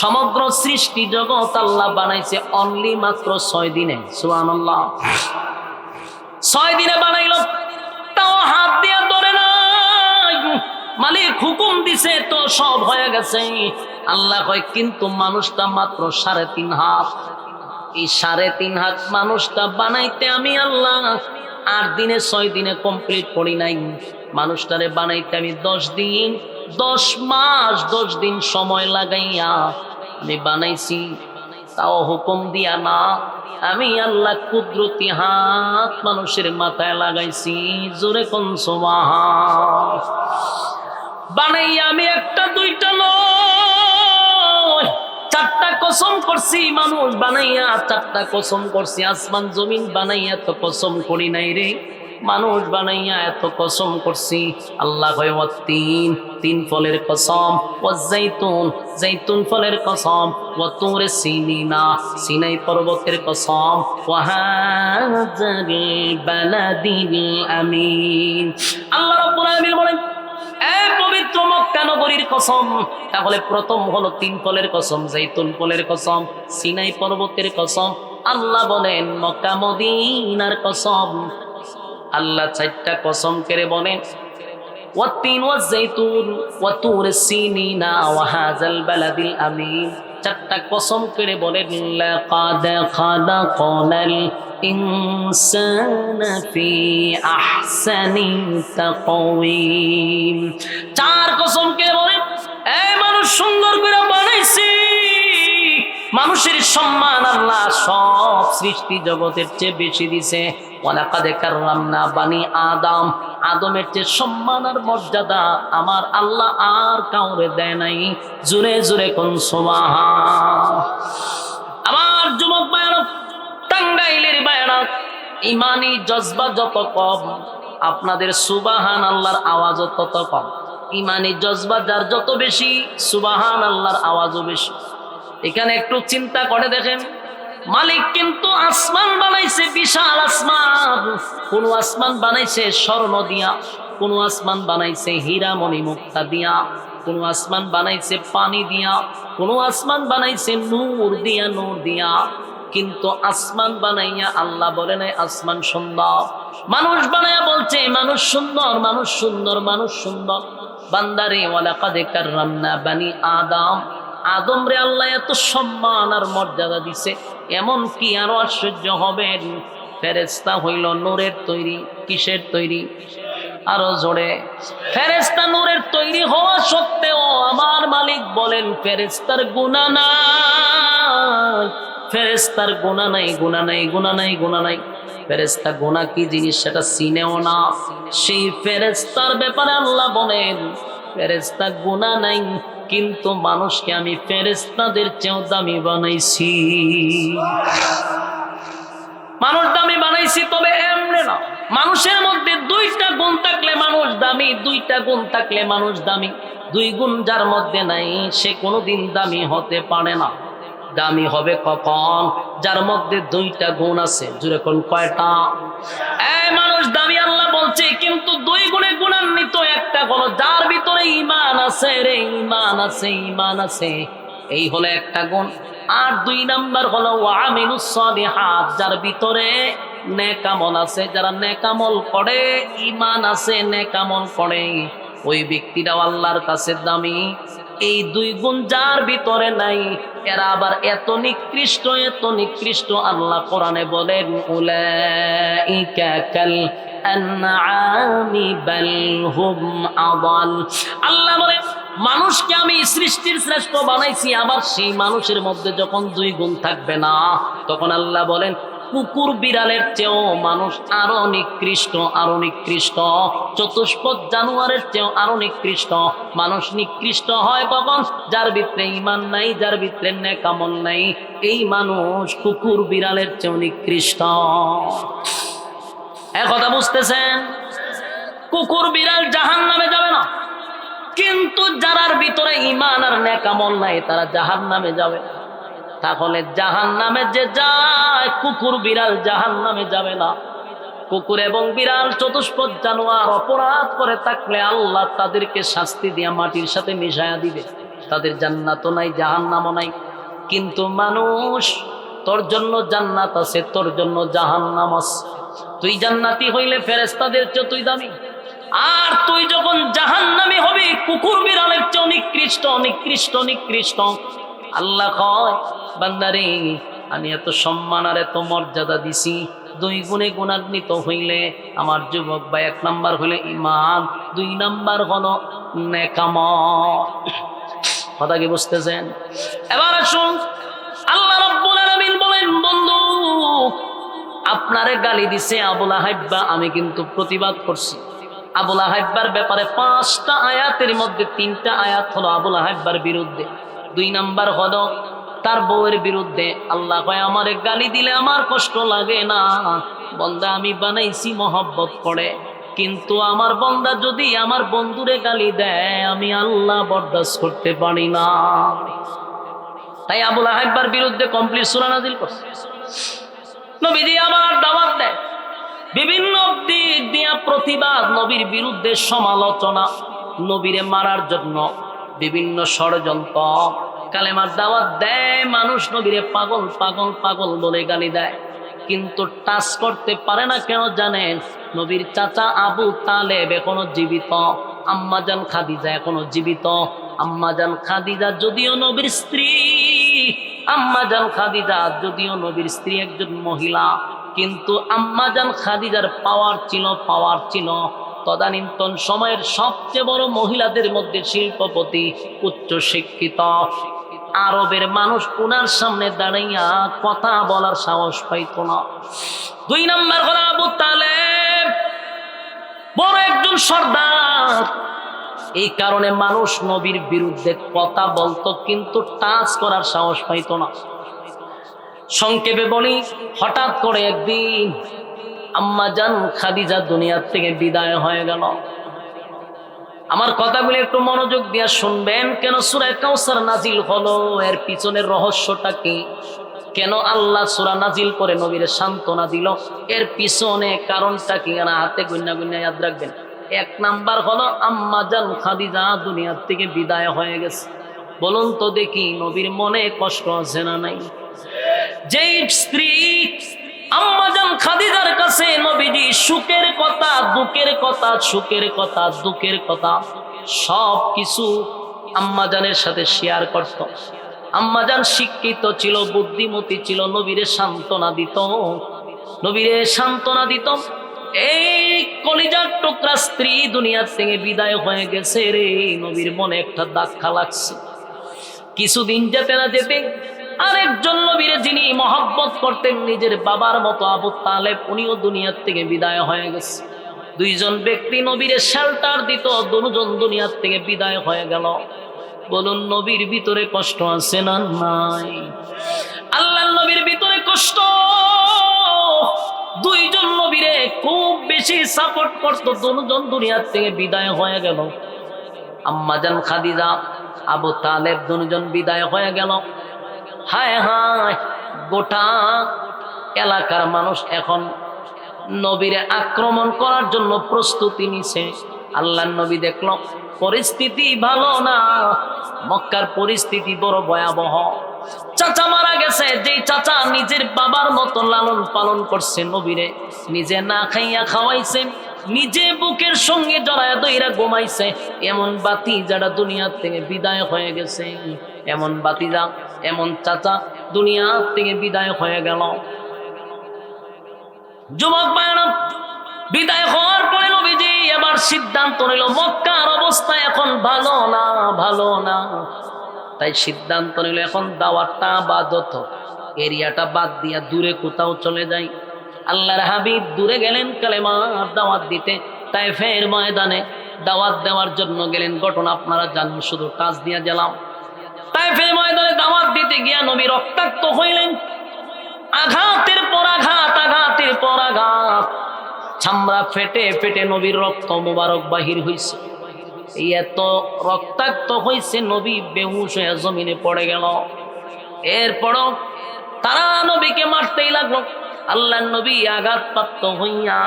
সমগ্র সৃষ্টি জগৎ আল্লাহ বানাইছে অনলি মাত্র 6 দিনে। সুবহানাল্লাহ। 6 দিনে বানাইলো, তাও হাত দিয়া ধরে নাই। মালিক হুকুম দিছে তো সব হয়ে গেছে। আল্লাহ কয় কিন্তু মানুষটা মাত্র 3.5 হাত। এই 3.5 হাত মানুষটা বানাইতে আমি আল্লাহ 8 দিনে 6 দিনে কমপ্লিট করি নাই। মানুষটারে বানাইতে আমি 10 দিন 10 মাস 10 দিন সময় লাগাইয়া আমি বানাইছি। তাও হুকুম দিয়া না, আমি আল্লাহ কুদরতি হাত মানুষের মাথায় লাগাইছি। জোরে কোন সুবহান। বানাইয়া আমি একটা দুইটা নয় 4টা কসম করছি। মানুষ বানাইয়া 4টা কসম করছি। আসমান জমিন বানাইয়া তো কসম করি নাই রে, মানুষ বানাইয়া এত কসম করছি। আল্লাহ কয় তিন ফলের কসম, জৈতুন ফলের কসম, তুর সিনিনা সিনাই পর্বতের কসম, ওয়াহাজাল বালাদিল আমিন। আল্লাহ রাব্বুল আলামিন বলেন পবিত্র মক্কা নগরীর কসম। তাহলে প্রথম হলো 3 ফলের কসম, জৈতুন ফলের কসম, সিনাই পর্বতের কসম। আল্লাহ বলেন মক্কা মদিনার কসম। আল্লাহ 4টা কসম করে বলেন ওয়াতিন ওয়াজাইতুন ওয়াতুর সিনিনা ওয়াহাজাল বালাদিল আমিন। 4টা কসম করে বলেন লাকাদ খালাকনাল ইনসানা ফি আহসানি তাকওয়িম। 4 কসম করে বলেন এই মানুষ সুন্দর করে বানাইছি। মানুষের সম্মান আল্লাহ সব সৃষ্টি জগতের চেয়ে বেশি দিছে। ওয়ালাকাদ কাররামনা বানি আদম, আদমের চেয়ে সম্মান আর মর্যাদা আমার আল্লাহ আর কাউরে দেয় নাই। জোরে জোরে কোন সুবহান। আমার যুবক ভাইরা, টাঙ্গাইলের ভাইরা, ইমানি জজবা যত কম আপনাদের সুবহান আল্লাহর আওয়াজও তত কম। ইমানি জজবা যার যত বেশি সুবহান আল্লাহর আওয়াজও বেশি। এখানে একটু চিন্তা করে দেখেন, মালিক কিন্তু আসমান বানাইছে বিশাল আসমান। কোন আসমান বানাইছে স্বর্ণ দিয়া, কোন আসমান বানাইছে হীরা মণি মুক্তা দিয়া, কোন আসমান বানাইছে পানি দিয়া, কোন আসমান বানাইছে নূর দিয়া নূর দিয়া। কিন্তু আসমান বানাইয়া আল্লাহ বলে নাই আসমান সুন্দর। মানুষ বানাইয়া বলছে মানুষ সুন্দর, মানুষ সুন্দর, মানুষ সুন্দর। বান্দারে ওয়ালাকাদ কাররামনা বানি আদম, আদম রে আল্লাহ এত সম্মান আর মর্যাদা দিছে। এমন কি আরো আশ্চর্য হবেন, ফেরেশতা হইল নূরের তৈরি। কিসের তৈরি? আরো জোরে। ফেরেশতা নূরের তৈরি হওয়া সত্ত্বেও আমার মালিক বলেন ফেরেশতার গুনাহ নাই, ফেরেশতার গুনাহ নাই, গুনাহ নাই, গুনাহ নাই, গুনাহ নাই। ফেরেশতা গুনাহ কি জিনিস সেটা চিনেও না। সেই ফেরেশতার ব্যাপারে আল্লাহ বলেন ফেরেশতা গুনাহ নাই, কিন্তু মানুষকে আমি ফেরেশতাদের চেয়েও দামি বানাইছি। মানুষ দামি বানাইছি, তবে এমনি না। মানুষের মধ্যে 2টা গুণ থাকলে মানুষ দামি, 2টা গুণ থাকলে মানুষ দামি। 2 গুণ যার মধ্যে নাই সে কোনোদিন দামি হতে পারে না। দামি হবে কখন? যার মধ্যে 2টা গুণ আছে। জুড়ে কোন কয়টা? মানুষ দামি আল্লাহ বলছে, কিন্তু 2 গুণে গুণান্বিত। একটা হলো যার ভিতরে ঈমান আছে রে, ঈমান আছে, ঈমান আছে, এই হলো একটা গুণ। আর 2 নাম্বার হলো ওয়ামিলুস সালিহাত, যার ভিতরে নেক আমল আছে। যারা নেক আমল করে, ঈমান আছে, নেক আমল করে, ওই ব্যক্তিটাও আল্লাহর কাছে দামি। এই দুই গুণ যার ভিতরে নাই এরা আবার এত নিকৃষ্ট আল্লাহ কোরআনে বলেন উলাইকা কাল আনআমি বাল হুম আদাল। আল্লাহ বলেন মানুষকে আমি সৃষ্টির শ্রেষ্ঠ বানাইছি, আবার সেই মানুষের মধ্যে যখন দুই গুণ থাকবে না তখন আল্লাহ বলেন কুকুর বিড়ালের চেয়েও মানুষ আরো নিকৃষ্ট, চতুষ্পদ জানোয়ারের চেয়েও আরো নিকৃষ্ট। মানুষ নিকৃষ্ট হয় কখন? যার ভিতরে ঈমান নাই, যার ভিতরে নেক আমল নাই, এই মানুষ কুকুর বিড়ালের চেয়েও নিকৃষ্ট। কথা বুঝতেছেন? কুকুর বিড়াল জাহান্নামে যাবে না, কিন্তু যারার ভিতরে ঈমান আর নেক আমল নাই তারা জাহান্নামে যাবে। তাহলে জাহান্নামে যে যায়, কুকুর বিড়াল জাহান্নামে যাবে না। কুকুর এবং বিড়াল চতুষ্পদ জানোয়ার অপরাধ করে থাকলে আল্লাহ তাদেরকে শাস্তি দিয়া মাটির সাথে মিশায়া দিবে, তাদের জান্নাতও নাই জাহান্নামও নাই। কিন্তু মানুষ, তোর জন্য জান্নাত আছে, তোর জন্য জাহান্নাম আছে। তুই জান্নাতি হইলে ফেরেশতাদের চেয়ে তুই দামি, আর তুই যখন জাহান্নামী হবি কুকুর বিড়ালের চেয়ে নিকৃষ্ট। আল্লাহ কয় বান্দারে আমি এত সম্মান আর এত মর্যাদা দিছি, দুই গুণে গুণান্বিত হইলে আমার যুবক ভাই, 1 নাম্বার হইলে ঈমান, 2 নাম্বার হলো নেক আমল। কথা কি বুঝতেছেন? এবার আসুন, আল্লাহ রাব্বুল আলামিন বলেন বন্ধু আপনারে গালি দিছে আবু লাহাব, আমি কিন্তু প্রতিবাদ করছি। আবু লাহাবের ব্যাপারে 5টা আয়াতের মধ্যে 3টা আয়াত হলো আবু লাহাবের বিরুদ্ধে, 2 নাম্বার হলো তার বউয়ের বিরুদ্ধে। আল্লাহ কয় আমারে গালি দিলে আমার কষ্ট লাগে না, বন্দা আমি বানাইছি মহব্বত করে, কিন্তু আমার বন্দা যদি আমার বন্ধুরে গালি দেয় আমি আল্লাহ বরদাস্ত করতে পারি না। তাই আবু লাহাবের বিরুদ্ধে কমপ্লিট সূরা নাযিল করছে। নবীজি আবার দাওয়াত দেয়, বিভিন্ন দিক দিয়া প্রতিবাদ, নবীর বিরুদ্ধে সমালোচনা, নবীরে মারার জন্য বিভিন্ন ষড়যন্ত্র, কালেমার দাওয়াত দেয়। মানুষ নবীরে পাগল বলে গালি দেয়, কিন্তু টাচ করতে পারে না। কেন জানেন? নবীর চাচা আবু তালেব এখনো জীবিত, আম্মাজান খাদিজা এখনো জীবিত। আম্মাজান খাদিজা যদিও নবীর স্ত্রী, একজন মহিলা, কিন্তু আম্মাজান খাদিজার পাওয়ার ছিল তদানীন্তন সময়ের সবচেয়ে বড় মহিলাদের মধ্যে শিল্পপতি, উচ্চ শিক্ষিত। আরবের মানুষ উনার সামনে দাঁড়াইয়া কথা বলার সাহস পাইত না। 2 নাম্বার হলো আবু তালেব বড় একজন সর্দার, এই কারণে মানুষ নবীর বিরুদ্ধে কথা বলতো, কিন্তু টাচ করার সাহস পাইত না। সংক্ষেপে বলি, হঠাৎ করে একদিন আম্মাজান খাদিজা দুনিয়ার থেকে বিদায় হয়ে গেল। আমার কথাগুলো একটু মনোযোগ দিয়ে শুনবেন। কেন সূরা কাউসার নাজিল হলো, এর পিছনের রহস্যটা কি? কেন আল্লাহ সূরা নাজিল করে নবীরে সান্ত্বনা দিল, এর পিছনে কারণটা কি? না হাতে গুন্না ইয়াদ রাখবেন। 1 নাম্বার হলো আম্মাজান খাদিজা দুনিয়ার থেকে বিদায় হয়ে গেছে। বলুন তো দেখি নবীর মনে কষ্ট আছে না নাই? যেই স্ত্রী আম্মাজান খাদিজার কাছে নবীজি সুখের কথা, দুঃখের কথা সব কিছু আম্মাজানের সাথে শেয়ার করত। আম্মাজান শিক্ষিত ছিল, বুদ্ধিমতী ছিল, নবীরে সান্ত্বনা দিত। এই কলিজার টুকরা স্ত্রী দুনিয়ার থেকে বিদায় হয়ে গেছে রে, নবীর মনে একটা ধাক্কা লাগছে। কিছুদিন যেতে না যেতে আরেকজন নবীরে যিনি মহব্বত করতেন নিজের বাবার মতো, আবু তালেব, উনিও দুনিয়ার থেকে বিদায় হয়ে গেছে। 2 জন ব্যক্তি নবীরে শেল্টার দিত, 2 জন দুনিয়ার থেকে বিদায় হয়ে গেল। বলুন নবীর ভিতরে কষ্ট আছে না নাই? আল্লাহর নবীর ভিতরে কষ্ট। 2 জন নবীরে খুব বেশি সাপোর্ট করত, 2 জন দুনিয়ার থেকে বিদায় হয়ে গেল। আম্মাজান খাদিজা, আবু তালেব, 2 জন বিদায় হয়ে গেল। হায় গোটা এলাকার মানুষ এখন নবীরে আক্রমণ করার জন্য প্রস্তুতি নিছে। আল্লাহর নবী দেখল পরিস্থিতি ভালো না, মক্কার পরিস্থিতি বড় ভয়াবহ। চাচা মারা গেছে, যেই চাচা নিজের বাবার মতো লালন পালন করছে নবীরে, নিজে না খাইয়া খাওয়াইছে, নিজে বুকের সঙ্গে জড়ায় দইরা ঘুমাইছে। এমন বাতি যারা দুনিয়া থেকে বিদায় হয়ে গেছে, এমন বাতিজা, এমন চাচা দুনিয়া থেকে বিদায় হয়ে গেল। যুবক ভাইরা, বিদায় হওয়ার পরে নবীজি এবার সিদ্ধান্ত নিল মক্কার অবস্থা এখন ভালো না, ভালো না। তাই সিদ্ধান্ত নিল এখন দাওয়াতটা বাদত এরিয়াটা বাদ দিয়া দূরে কোথাও চলে যাই। আল্লাহর হাবিব দূরে গেলেন কালেমার দাওয়াত দিতে। তায়েফের ময়দানে দাওয়াত দেওয়ার জন্য গেলেন। ঘটনা আপনারা জানেন, শুধু টাচ দিয়া গেলাম। তায়েফের ময়দানে দাওয়াত দিতে গিয়া নবী রক্তাক্ত হইলেন। আঘাতের পর আঘাত, আঘাতের পর আঘাত, চামড়া ফেটে ফেটে নবীর রক্ত মুবারক বাহির হইছে। এই এত রক্তাক্ত হইছে নবী বেহুশ হয়ে জমিনে পড়ে গেল। এরপরও তারা নবীকে মারতেই লাগলো। আল্লাহর নবী আঘাতপ্রাপ্ত হইয়া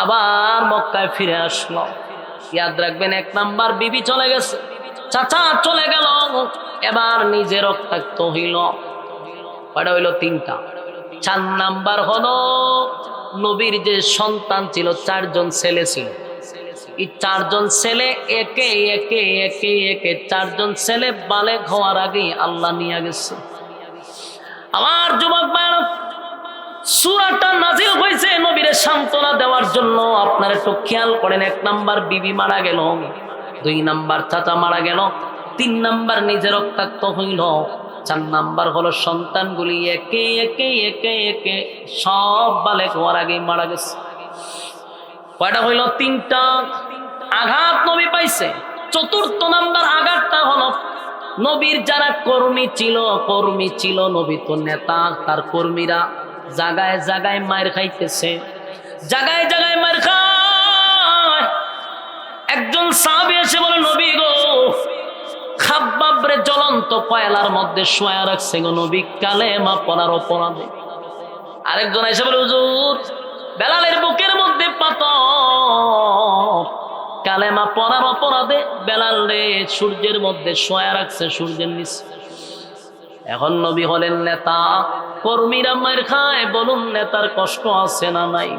আবার মক্কায় ফিরে আসলো। ইয়াদ রাখবেন, 1 নাম্বার বিবি চলে গেছে, চাচা চলে গেল, এবার নিজে রক্তাক্ত হইল। কয়টা হইল? 3টা। 4 নাম্বার হলো নবীর যে সন্তান ছিল, 4 জন ছেলে ছিল। এই 4 জন ছেলে একে একে একে একে 4 জন ছেলে বালেগ হওয়ার আগেই আল্লাহ নিয়ে গেছে। আমার যুবক ভাইরা, সূরাটা নাজিল হয়েছে নবীরে সান্ত্বনা দেওয়ার জন্য। আপনারা একটু খেয়াল করেন, 1 নাম্বার বিবি মারা গেল, 2 নাম্বার চাচা মারা গেল, 3 নাম্বার নিজে রক্তাক্ত হইল, 4 নাম্বার হলো সন্তানগুলি একে একে একে একে সব বালেগ হওয়ার আগেই মারা গেছে। কয়টা হইল? 3টা। আঘাত নবী পাইছে। 4র্থ নাম্বার আঘাতটা হলো নবীর যারা কর্মী ছিল, নবী তো নেতা, তার কর্মীরা জায়গায় জায়গায় মার খাইতেছে, জায়গায় জায়গায় মার খায়। একজন সাহাবী এসে বলে, নবী গো, খাব্বাবরে জ্বলন্ত কয়লার মধ্যে শোয়া রাখছে গো নবী, কালেমা পড়ার অপরাধে। আরেকজন এসে বলে, হুজুর, বেলালের বুকের মধ্যে পাথর, কালেমা পড়ার অপরাধে বেলাল রে সূর্যের মধ্যে শোয়া রাখছে, সূর্যের নিচে। এখন নবী হলেন নেতা, কর্মীরা মার খায়, বলুন নেতার কষ্ট আছে না নাই?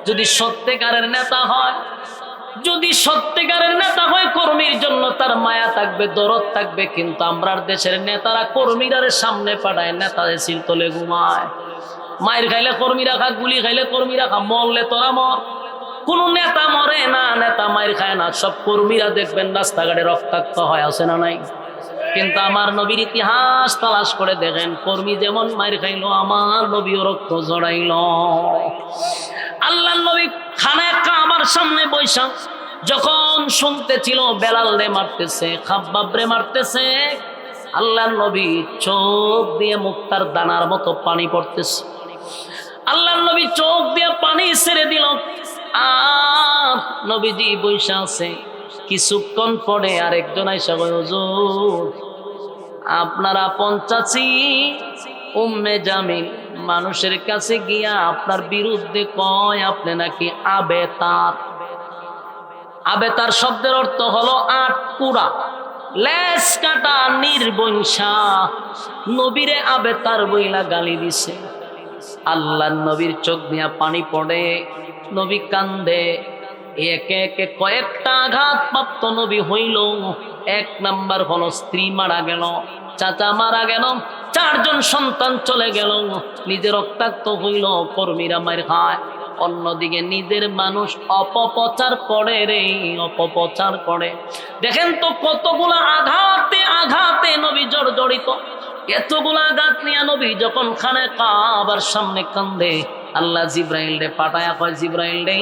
যদি সত্যিকারের নেতা হয়, যদি সত্যিকারের নেতা হয়, কর্মীর জন্য তার মায়া থাকবে, দরদ থাকবে। কিন্তু আমরার দেশের নেতারা কর্মীরারে সামনে পাঠায়, নেতাদের সিল তলে ঘুমায়। মায়ের খাইলে কর্মীরা খা, গুলি খাইলে কর্মীরা খা, মরলে তোরা মর। কোন নেতা মরে না, নেতা মায়ের খায় না, সব কর্মীরা দেখবেন রাস্তাঘাটে রক্তাক্ত হয়, আছে না নাই? কিন্তু আমার নবীর ইতিহাস তালাশ করে দেখেন, কর্মী যেমন মায়ের খাইলো, আমার নবীও রক্ত জড়াইল। আল্লাহ নবী খানা কাবার সামনে বৈশা যখন শুনতেছিল বেলাল রে মারতেছে, খাব্বাব রে মারতেছে, আল্লাহ নবী চোখ দিয়ে মুক্তার দানার মতো পানি পড়তেছে। আল্লাহ নবী চোখ দিয়ে পানি ছেড়ে দিল। আর নবীজি বৈশা আছে। কিছুক্ষণ পরে আরেকজন আইসা কয়, হুজুর, আপনারা পঞ্চাশি উম্মে জামিল মানুষের কাছে গিয়া আপনার বিরুদ্ধে কয় আপনি নাকি আবেতার। আবেতার শব্দের অর্থ হলো আটকুড়া, লেজ কাটা, নির্বংশা। নবীরে আবেতার বইলা গালি দিছে। আল্লাহ নবীর চোখ দিয়া পানি পড়ে, নবী কান্দে। একে একে কয়েকটা আঘাত প্রাপ্ত নবী হইল। 1 নাম্বার হলো স্ত্রী মারা গেল, চাচা মারা গেল, 4 জন সন্তান চলে গেল, নিজে রক্তাক্ত হইল, কর্মীরা মার খায়। অন্যদিকে নিজের মানুষ অপপ্রচার করে রে, অপপ্রচার করে। দেখেন তো কতগুলা আঘাতে আঘাতে নবী জর্জরিত। এতগুলা আঘাত নিয়ে নবী যখন খানে কাবার সামনে কান্দে, আল্লাহ জিব্রাইল রে পাঠায়া কয়, জিব্রাইল রে,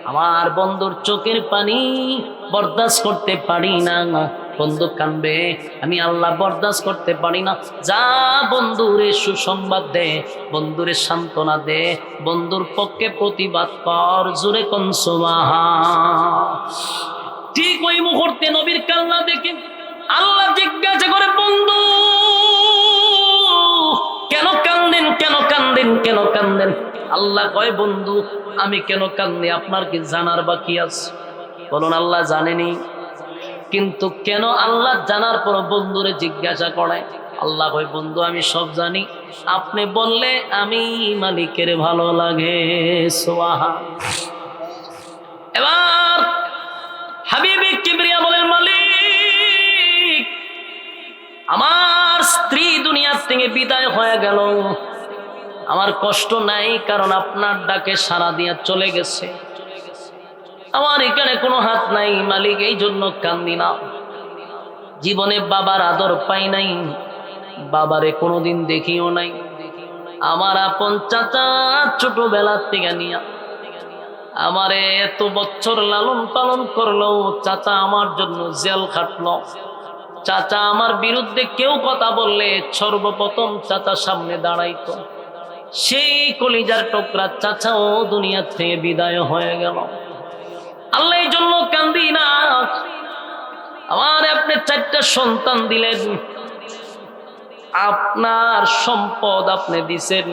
আমার বন্ধুর চোখের পানি বরদাস্ত করতে পারি না, বন্ধু কানবে, আমি আল্লাহ বরদাস্ত করতে পারি না। যা বন্ধুরে সুসংবাদ দে, বন্ধুরে সান্ত্বনা দে, বন্ধুর পক্ষে প্রতিবাদ কর, জোরে কোন সুবহান। ঠিক ওই মুহূর্তে নবীর কান্না দেখে আল্লাহ জিজ্ঞাসা করে, বন্ধু কেন কান্দেন, কেন কান্দেন, কেন কান্দেন? আল্লাহ কয়, বন্ধু আমি কেন কান্দি আপনার কি জানার বাকি আছে? বলুন, আল্লাহ জানেনি, কিন্তু কেন আল্লাহ জানার পর বন্ধুরে জিজ্ঞাসা করে? আল্লাহ কয়, বন্ধু আমি সব জানি, আপনি বললে আমি মালিকের ভালো লাগে। সুবহান। এবার হাবিবে কিবরিয়া বলেন, মালিক আমার স্ত্রী দুনিয়ার থেকে বিদায় হয়ে গেল, আমার কষ্ট নাই, কারণ আপনার ডাকে সাড়া দিয়া চলে গেছে, আমার এখানে কোনো হাত নাই মালিক, এই জন্য কান্দি না। জীবনে বাবার আদর পাই নাই, বাবারে কোনোদিন দেখিও নাই। আমার আপন চাচা ছোটবেলা থেকে নিয়া আমারে এত বছর লালন পালন করলো, চাচা আমার জন্য জেল খাটলো, চাচা আমার বিরুদ্ধে কেউ কথা বললে সর্বপ্রথম চাচা সামনে দাঁড়াইতো, সেই কলিজার টুকরা চাচাও দুনিয়া থেকে বিদায় হয়ে গেল। আল্লাহ এই জন্য কান্দি না। আমার আপনি 4টা সন্তান দিলেন, আপনার সম্পদ আপনি দিছেন,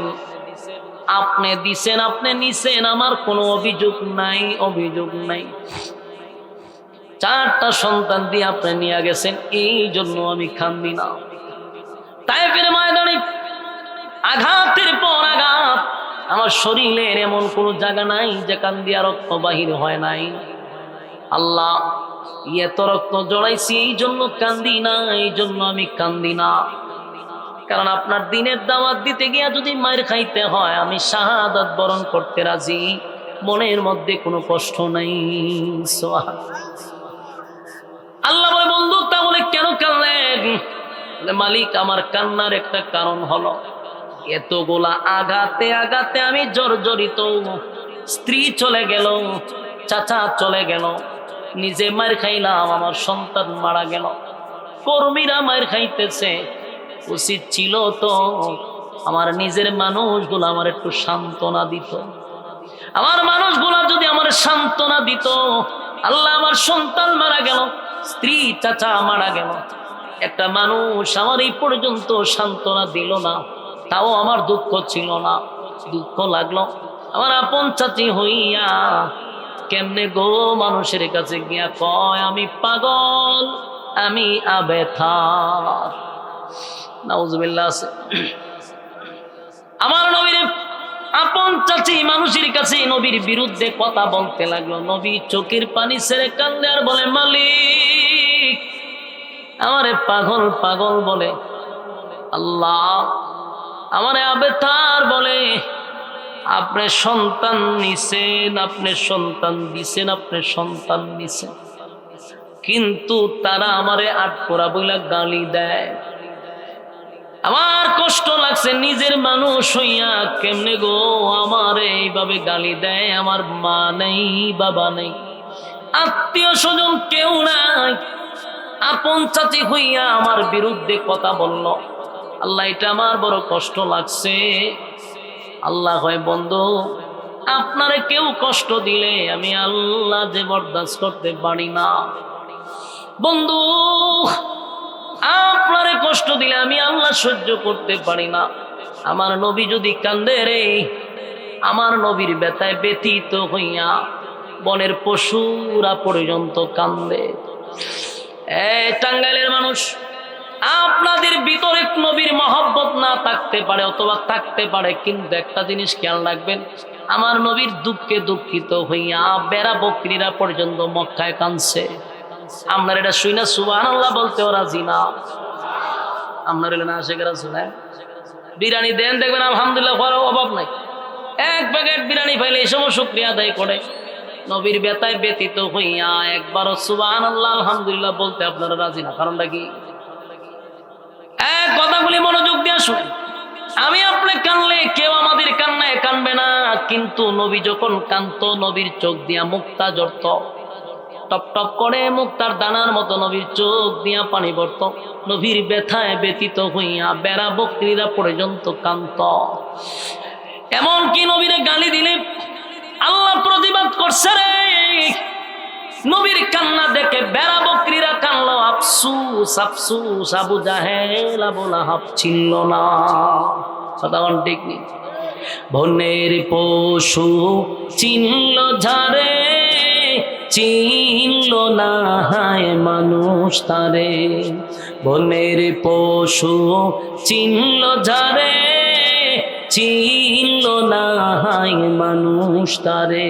আপনি নিছেন, আমার কোনো অভিযোগ নাই, অভিযোগ নাই। 4টা সন্তান দিয়ে আপনি নিয়ে গেছেন, এই জন্য আমি কান্দি না। তায়েফের ময়দানে আঘাতের পর আঘাত, আমার শরীরের এমন কোনো জায়গা নাই যেখান দিয়া রক্ত বাহির হয় নাই। আল্লাহ এত রক্ত জড়াইছি, এই জন্য কান্দি না, এই জন্য আমি কান্দি না। কারণ আপনার দিনের দাওয়াত দিতে গিয়া যদি মায়ের খাইতে হয়, আমি শাহাদাত বরণ করতে রাজি, মনের মধ্যে কোনো কষ্ট নাই। আল্লাহ বলে, বন্ধু তাহলে কেন কাঁদলেন? মালিক আমার কান্নার একটা কারণ হলো, এতগুলা আঘাতে আঘাতে আমি জর্জরিত, স্ত্রী চলে গেল, চাচা চলে গেল, নিজে মার খাইলাম, আমার সন্তান মারা গেল, কর্মীরা মার খাইতেছে। উচিত ছিল তো আমার নিজের মানুষগুলো আমার একটু সান্ত্বনা দিত, আমার মানুষগুলা যদি আমার সান্ত্বনা দিত। আল্লাহ আমার সন্তান মারা গেল, স্ত্রী চাচা মারা গেল, একটা মানুষ আমার এই পর্যন্ত সান্ত্বনা দিল না, তাও আমার দুঃখ ছিল না, দুঃখ লাগলো। আমার আপন চাচি হইয়া কেমনে গো মানুষের কাছে গিয়া কয় আমি পাগল, আমি আবেথার। নাউজুবিল্লাহ। আমার নবীর আপন চাচি মানুষের কাছে নবীর বিরুদ্ধে কথা বলতে লাগলো, নবী চোখের পানি ছেড়ে কান্দে আর বলে, মালিক আমারে পাগল পাগল বলে, আল্লাহ আমারে আবেতার বলে। আপনি সন্তান নিছেন, আপনি সন্তান দিছেন, আপনি সন্তান নিছেন, কিন্তু তারা আমারে আটপোড়া বইলা গালি দেয়। আমার কষ্ট লাগছে, নিজের মানুষ হইয়া কেমনে গো আমারে এইভাবে গালি দেয়। আমার মা নেই, বাবা নেই, আত্মীয় স্বজন কেউ নাই, আপন চাচি হইয়া আমার বিরুদ্ধে কথা বলল। আল্লাহ এটা আমার বড় কষ্ট লাগছে। আল্লাহ হয়, বন্ধু আপনারে কেউ কষ্ট দিলে আমি আল্লাহ যে বরদাস্ত করতে পারি না। বন্ধু আপনারে কষ্ট দিলে আমি আল্লাহ সহ্য করতে পারি না। আমার নবী যদি কান্দে রে, আমার নবীর ব্যথায় ব্যথিত হইয়া বনের পশুরা পর্যন্ত কান্দে। টাঙ্গাইলের মানুষ, আপনাদের ভিতরে নবীর মহব্বত না থাকতে পারে অথবা থাকতে পারে, কিন্তু একটা জিনিস খেয়াল রাখবেন, আমার নবীর দুঃখে দুঃখিত হইয়া বেড়া বকরিরা পর্যন্ত মক্কায় কাঁদছে। আপনার এটা শুই না সুবহানাল্লাহ বলতে ওরা জিনা। আপনার এলে না শেখেরা শুনে বিরিয়ানি দেন, দেখবেন আলহামদুলিল্লাহ করার অভাব নাই। 1 প্যাকেট বিরিয়ানি পাইলে এই সময় শুকরিয়া আদায় করে। নবীর ব্যথায় ব্যতীত হইয়া একবারও সুবহানাল্লাহ আলহামদুলিল্লাহ বলতে আপনারা রাজি না। কারণটা কি? কথাগুলি মনোযোগ দিয়ে শুনেন। আমি আপনি কানলে কেউ আমাদের কান্নায় কানবে না, কিন্তু নবী যখন কান্ত, নবীর চোখ দিয়া মুক্তা জড়ত, টপ টপ করে মুক্তার দানার মতো নবীর চোখ দিয়া পানি পড়ত। নবীর ব্যথায় ব্যতীত হইয়া বেড়া বকরিরা পর্যন্ত কান্ত। এমনকি নবীরে গালি দিলে আল্লাহ প্রতিবাদ করছে রে। নবীর কান্না দেখে বেড়া বকরিরা কানলো, আফসুস আফসুস, আবু জাহেল আবু লাহাব ছিল না। সাধারণ ঠিক নেই। বনের পশু চিনল ঝারে, চিনল না হায় মানুষ তারে। বনের পশু চিনল ঝারে, চিনল না হায় মানুষ তারে।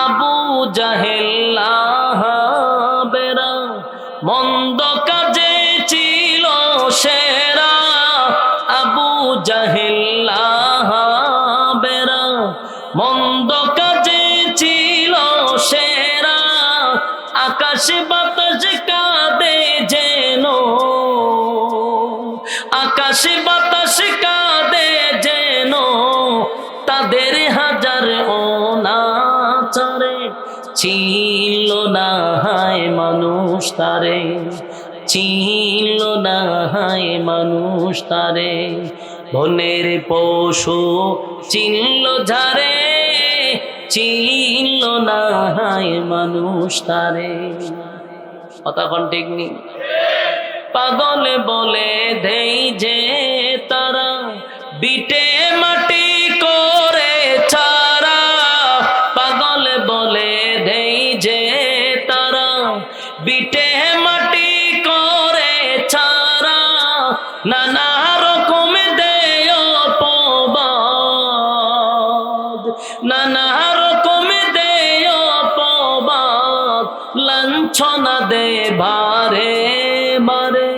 আবু জাহেল বেরা মন্দ কাজে ছিল সেরা, আবু জাহেল বেরা মন্দ কাজে ছিল সেরা, আকাশ বাতাস কাঁদে যেন, আকাশ বাতাস কাঁদে যেন, তাদের হাজার অনাচারে ছিল না হায় মানুষ তারে, ছিল না হায় মানুষ তারে, বনের পশু চিনল ঝারে, ছিল না হায় মানুষ তারে। কথা কোন ঠিক নেই? পাগল বলে দেই যে তারা বিটে মাটি করে ছাড়া, পাগল বলে দেই যে তারা বিটে মাটি করে ছাড়া, নানা রকম দেয় অপবাদ, নানা রকম দেয় অপবাদ, লাঞ্ছনা দে বারে বারে,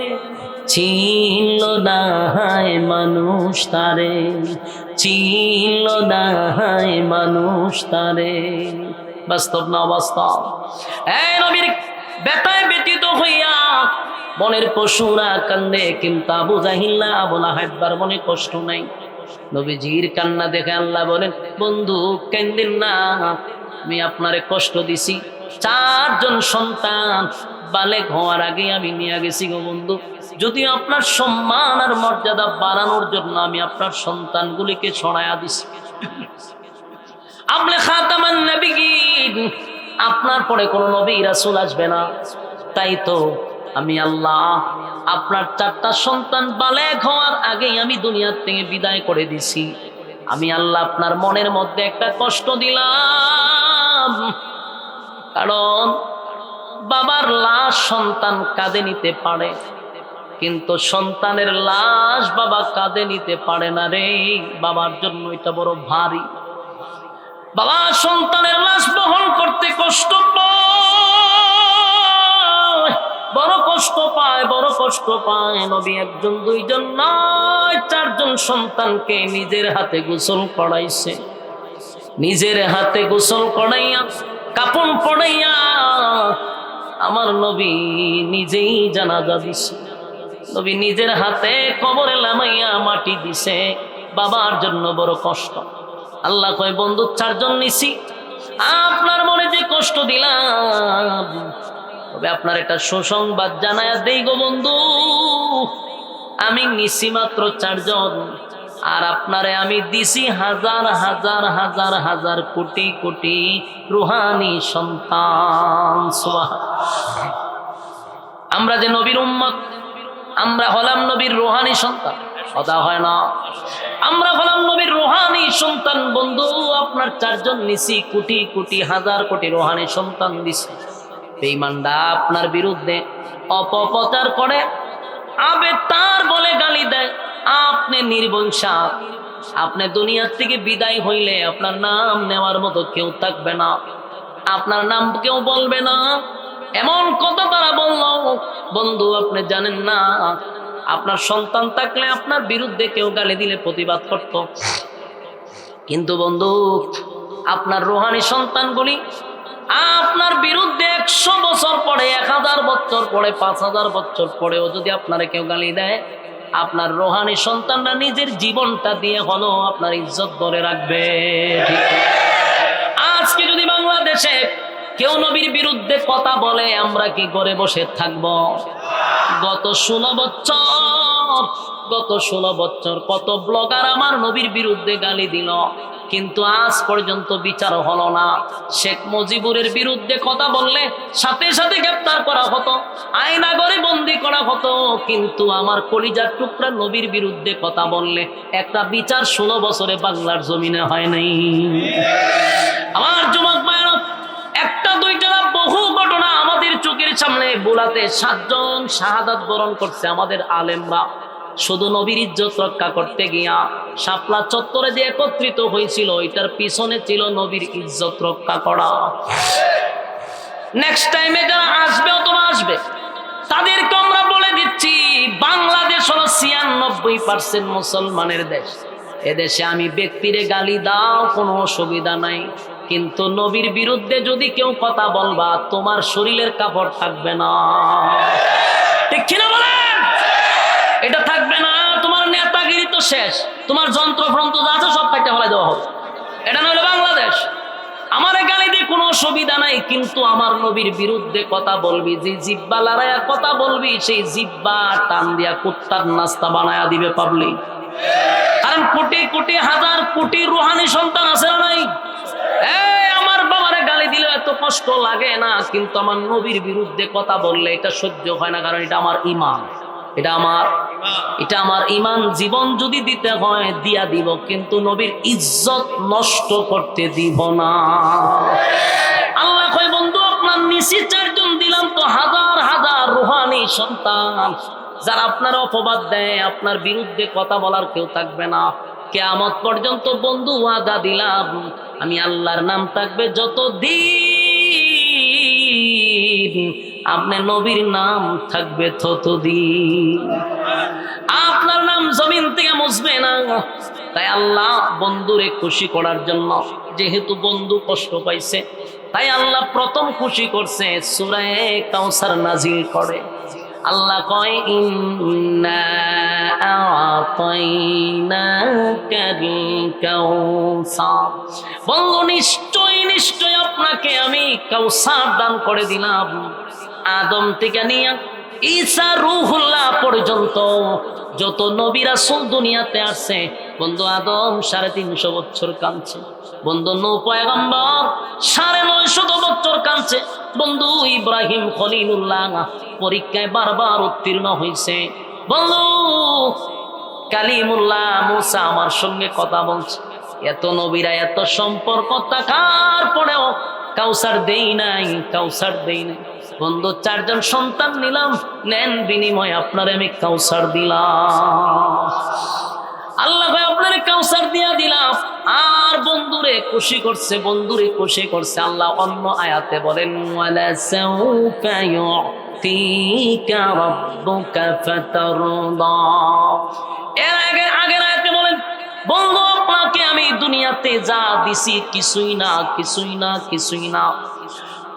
ছিল না হায় মানুষ তারে, ছিল না হায় মানুষ তারে। বাস্তব না অবাস্তব? এই নবীর বেতায় ব্যতীত হইয়া বনের পশুরা কান্দে, কিন্তু আবু জাহিল আবু লাহাবের মনে কষ্ট নাই। নবীজির কান্না দেখে আল্লাহ বলেন, বন্ধু কান্দেন না, আমি আপনারে কষ্ট দিছি, 4 জন সন্তান বালেগ হওয়ার আগে আমি নিয়ে গেছি গো বন্ধু, যদিও আপনার সম্মান আর মর্যাদা বাড়ানোর জন্য আমি আপনার সন্তানগুলিকে ছড়াইয়া দিছি। আপনি খাতামান নবিয়্যিন, আপনার পরে কোন নবী রাসূল আসবে না, তাই তো আমি আল্লাহ আপনার 4টা সন্তান বালেগ হওয়ার আগেই আমি দুনিয়া থেকে বিদায় করে দিছি। আমি আল্লাহ আপনার মনের মধ্যে একটা কষ্ট দিলাম, কারণ বাবার লাশ সন্তান কাঁধে নিতে পারে, কিন্তু সন্তানের লাশ বাবা কাঁধে নিতে পারে না রে। বাবার জন্য এটা বড় ভারী। বাবা সন্তানের লাশ বহন করতে কষ্ট পায়, বড় কষ্ট পায়, বড় কষ্ট পায়। নবী 1 জন 2 জন নয়, 4 জন সন্তানকে নিজের হাতে গোসল করাইছে, নিজের হাতে গোসল করাইয়া কাপড় পরাইয়া আমার নবী নিজেই জানাজা দিছে। নবী নিজের হাতে কবরে নামাইয়া মাটি দিছে। বাবার জন্য বড় কষ্ট। আল্লাহ কয়, বন্ধু 4 জন নিছি, আপনার মনে যে কষ্ট দিলাম, তবে আপনার একটা সুসংবাদ জানায়া দেই গো বন্ধু, আমি নিছি মাত্র 4 জন, আর আপনারে আমি দিছি হাজার হাজার হাজার হাজার কোটি কোটি রুহানি সন্তান। সুবহানাল্লাহ। আমরা যে নবীর উম্মত, আমরা হলাম নবীর রুহানি সন্তান, কথা হয় না? আমরা হলাম নবীর রুহানি সন্তান। বন্ধু আপনার 4 জন নিছি, কোটি কোটি হাজার কোটি রুহানি সন্তান দিছি। বেঈমানরা আপনার বিরুদ্ধে অপপ্রচার করে, আবে তার বলে গালি দেয়, আপনি নির্বংশা, আপনি দুনিয়ার থেকে বিদায় হইলে আপনার নাম নেওয়ার মতো কেউ থাকবে না, আপনার নাম কেউ বলবে না, এমন কথা তারা বলল। বন্ধু আপনি জানেন না, আপনার সন্তান থাকলে আপনার বিরুদ্ধে কেউ গালি দিলে প্রতিবাদ করত, কিন্তু বন্ধু আপনার রুহানি সন্তানগুলি আপনার বিরুদ্ধে 100 বছর পরে, 1000 বছর পরে, 5000 বছর পরেও যদি আপনারা কেউ গালি দেয়, আপনার রুহানি সন্তানরা নিজের জীবনটা দিয়ে হলো আপনার ইজ্জত ধরে রাখবে। আজকে যদি বাংলাদেশে কেউ নবীর বিরুদ্ধে কথা বলে, আমরা কি করে বসে থাকব? গত 16 বছর কত ব্লগার আমার নবীর বিরুদ্ধে গালি দিল, কিন্তু আজ পর্যন্ত বিচার হলো না। শেখ মুজিবুরের বিরুদ্ধে কথা বললে সাথে সাথে গ্রেফতার করা হতো, আয়নাঘরে বন্দি করা হতো, কিন্তু আমার কলিজার টুকরা নবীর বিরুদ্ধে কথা বললে একটা বিচার 16 বছরে বাংলার জমিনে হয় নাই। আমার যুবক ভাইরা, একটা দুইটা বহু ঘটনা আমাদের চোখের সামনে। বোলাতে 7 জন শাহাদাত বরণ করছে আমাদের আলেমরা, শুধু নবীর ইজ্জত রক্ষা করতে গিয়া শাপলা চত্বরে যে একত্রিত হয়েছিল এটার পিছনে ছিল নবীর ইজ্জত রক্ষা করা। নেক্সট টাইমে যারা আসবে অথবা আসবে তাদেরকে আমরা বলে দিচ্ছি, বাংলাদেশ হলো 96% মুসলমানের দেশ। এদেশে আমি ব্যক্তিরে গালি দাও কোনো অসুবিধা নাই, কিন্তু নবীর বিরুদ্ধে যদি কেউ কথা বলবা তোমার শরীরের কাপড় থাকবে না, ঠিক কিনা বলেন? এটা থাকবে না। তোমার নেতাগিরি তো শেষ, তোমার যন্ত্রফ্রন্ত্র যা আছে সব কাটতে ফেলে দেওয়া হবে। এটা না হলে বাংলাদেশ। আমার গালি দিয়ে কোনো অসুবিধা নাই, কিন্তু আমার নবীর বিরুদ্ধে কথা বলবি, যে জিব্বা লড়াইয়া কথা বলবি সেই জিব্বা টান দিয়া কুত্তার নাস্তা বানায়া দিবে পাবলিক। কারণ কোটি কোটি হাজার কোটি রুহানি সন্তান আছে না নাই? আমার বাবারে গালি দিলে এত কষ্ট লাগে না, কিন্তু আমার নবীর বিরুদ্ধে কথা বললে এটা সহ্য হয় না, কারণ এটা আমার ঈমান, এটা আমার ঈমান। জীবন যদি দিতে হয় দিয়া দিব, কিন্তু নবীর ইজ্জত নষ্ট করতে দিব না। আল্লাহ কয় বন্ধু আপনার নিচে 4 জন দিলাম তো হাজার হাজার রুহানি সন্তান, যারা আপনার অপবাদ দেয়, আপনার বিরুদ্ধে কথা বলার কেউ থাকবে না। কিয়ামত পর্যন্ত বন্ধু ওয়াদা দিলাম আমি আল্লাহর নাম থাকবে যতদিন, আপনার নবীর নাম থাকবে ততদিন। আপনার নাম জমিন থেকে মুছবে না। তাই আল্লাহ বন্ধুরে খুশি করার জন্য, যেহেতু বন্ধু কষ্ট পাইছে, তাই আল্লাহ প্রথম খুশি করছে সূরা কাউসার নাজিল করে। আল্লাহ কয় ইন্না আ'তাইনাকাল কাউসার, বন্ধু নিশ্চয় নিশ্চয় আপনাকে আমি কাউসার দান করে দিলাম। আদম থেকে নিয়ে ঈসা রূহুল্লাহ পর্যন্ত যত নবী রাসূল দুনিয়াতে আসছে, বন্ধু আদম 350 বছর কাঁদছে, বন্ধু নূহ পয়গম্বর 950 বছর কাঁদছে, বন্ধু ইব্রাহিম খলিলুল্লাহ পরীক্ষায় বারবার উত্তীর্ণ হয়েছে, বন্ধু কালিমুল্লাহ মুসা আমার সঙ্গে কথা বলছে। এত নবীরা এত সম্পর্ক থাকার পরেও কাউসার দেই নাই, কাউসার দেই নাই। বন্ধু 4 জন সন্তান নিলাম, নেন বিনিময় আপনার আমি কাউসার দিলাম। আল্লাহ ভাই আপনার কাউসার দিয়া দিলাম। আর বন্ধুরে খুশি করছে, বন্ধুরে খুশি করছে। আল্লাহ অন্য আয়াতে বলেন ওয়ালা সাউফা ইউতিকা রাব্বুকা ফাতারদা। এর আগের আয়াতে বলেন বন্ধু আপনাকে আমি দুনিয়াতে যা দিছি কিছুই না, কিছুই না, কিছুই না।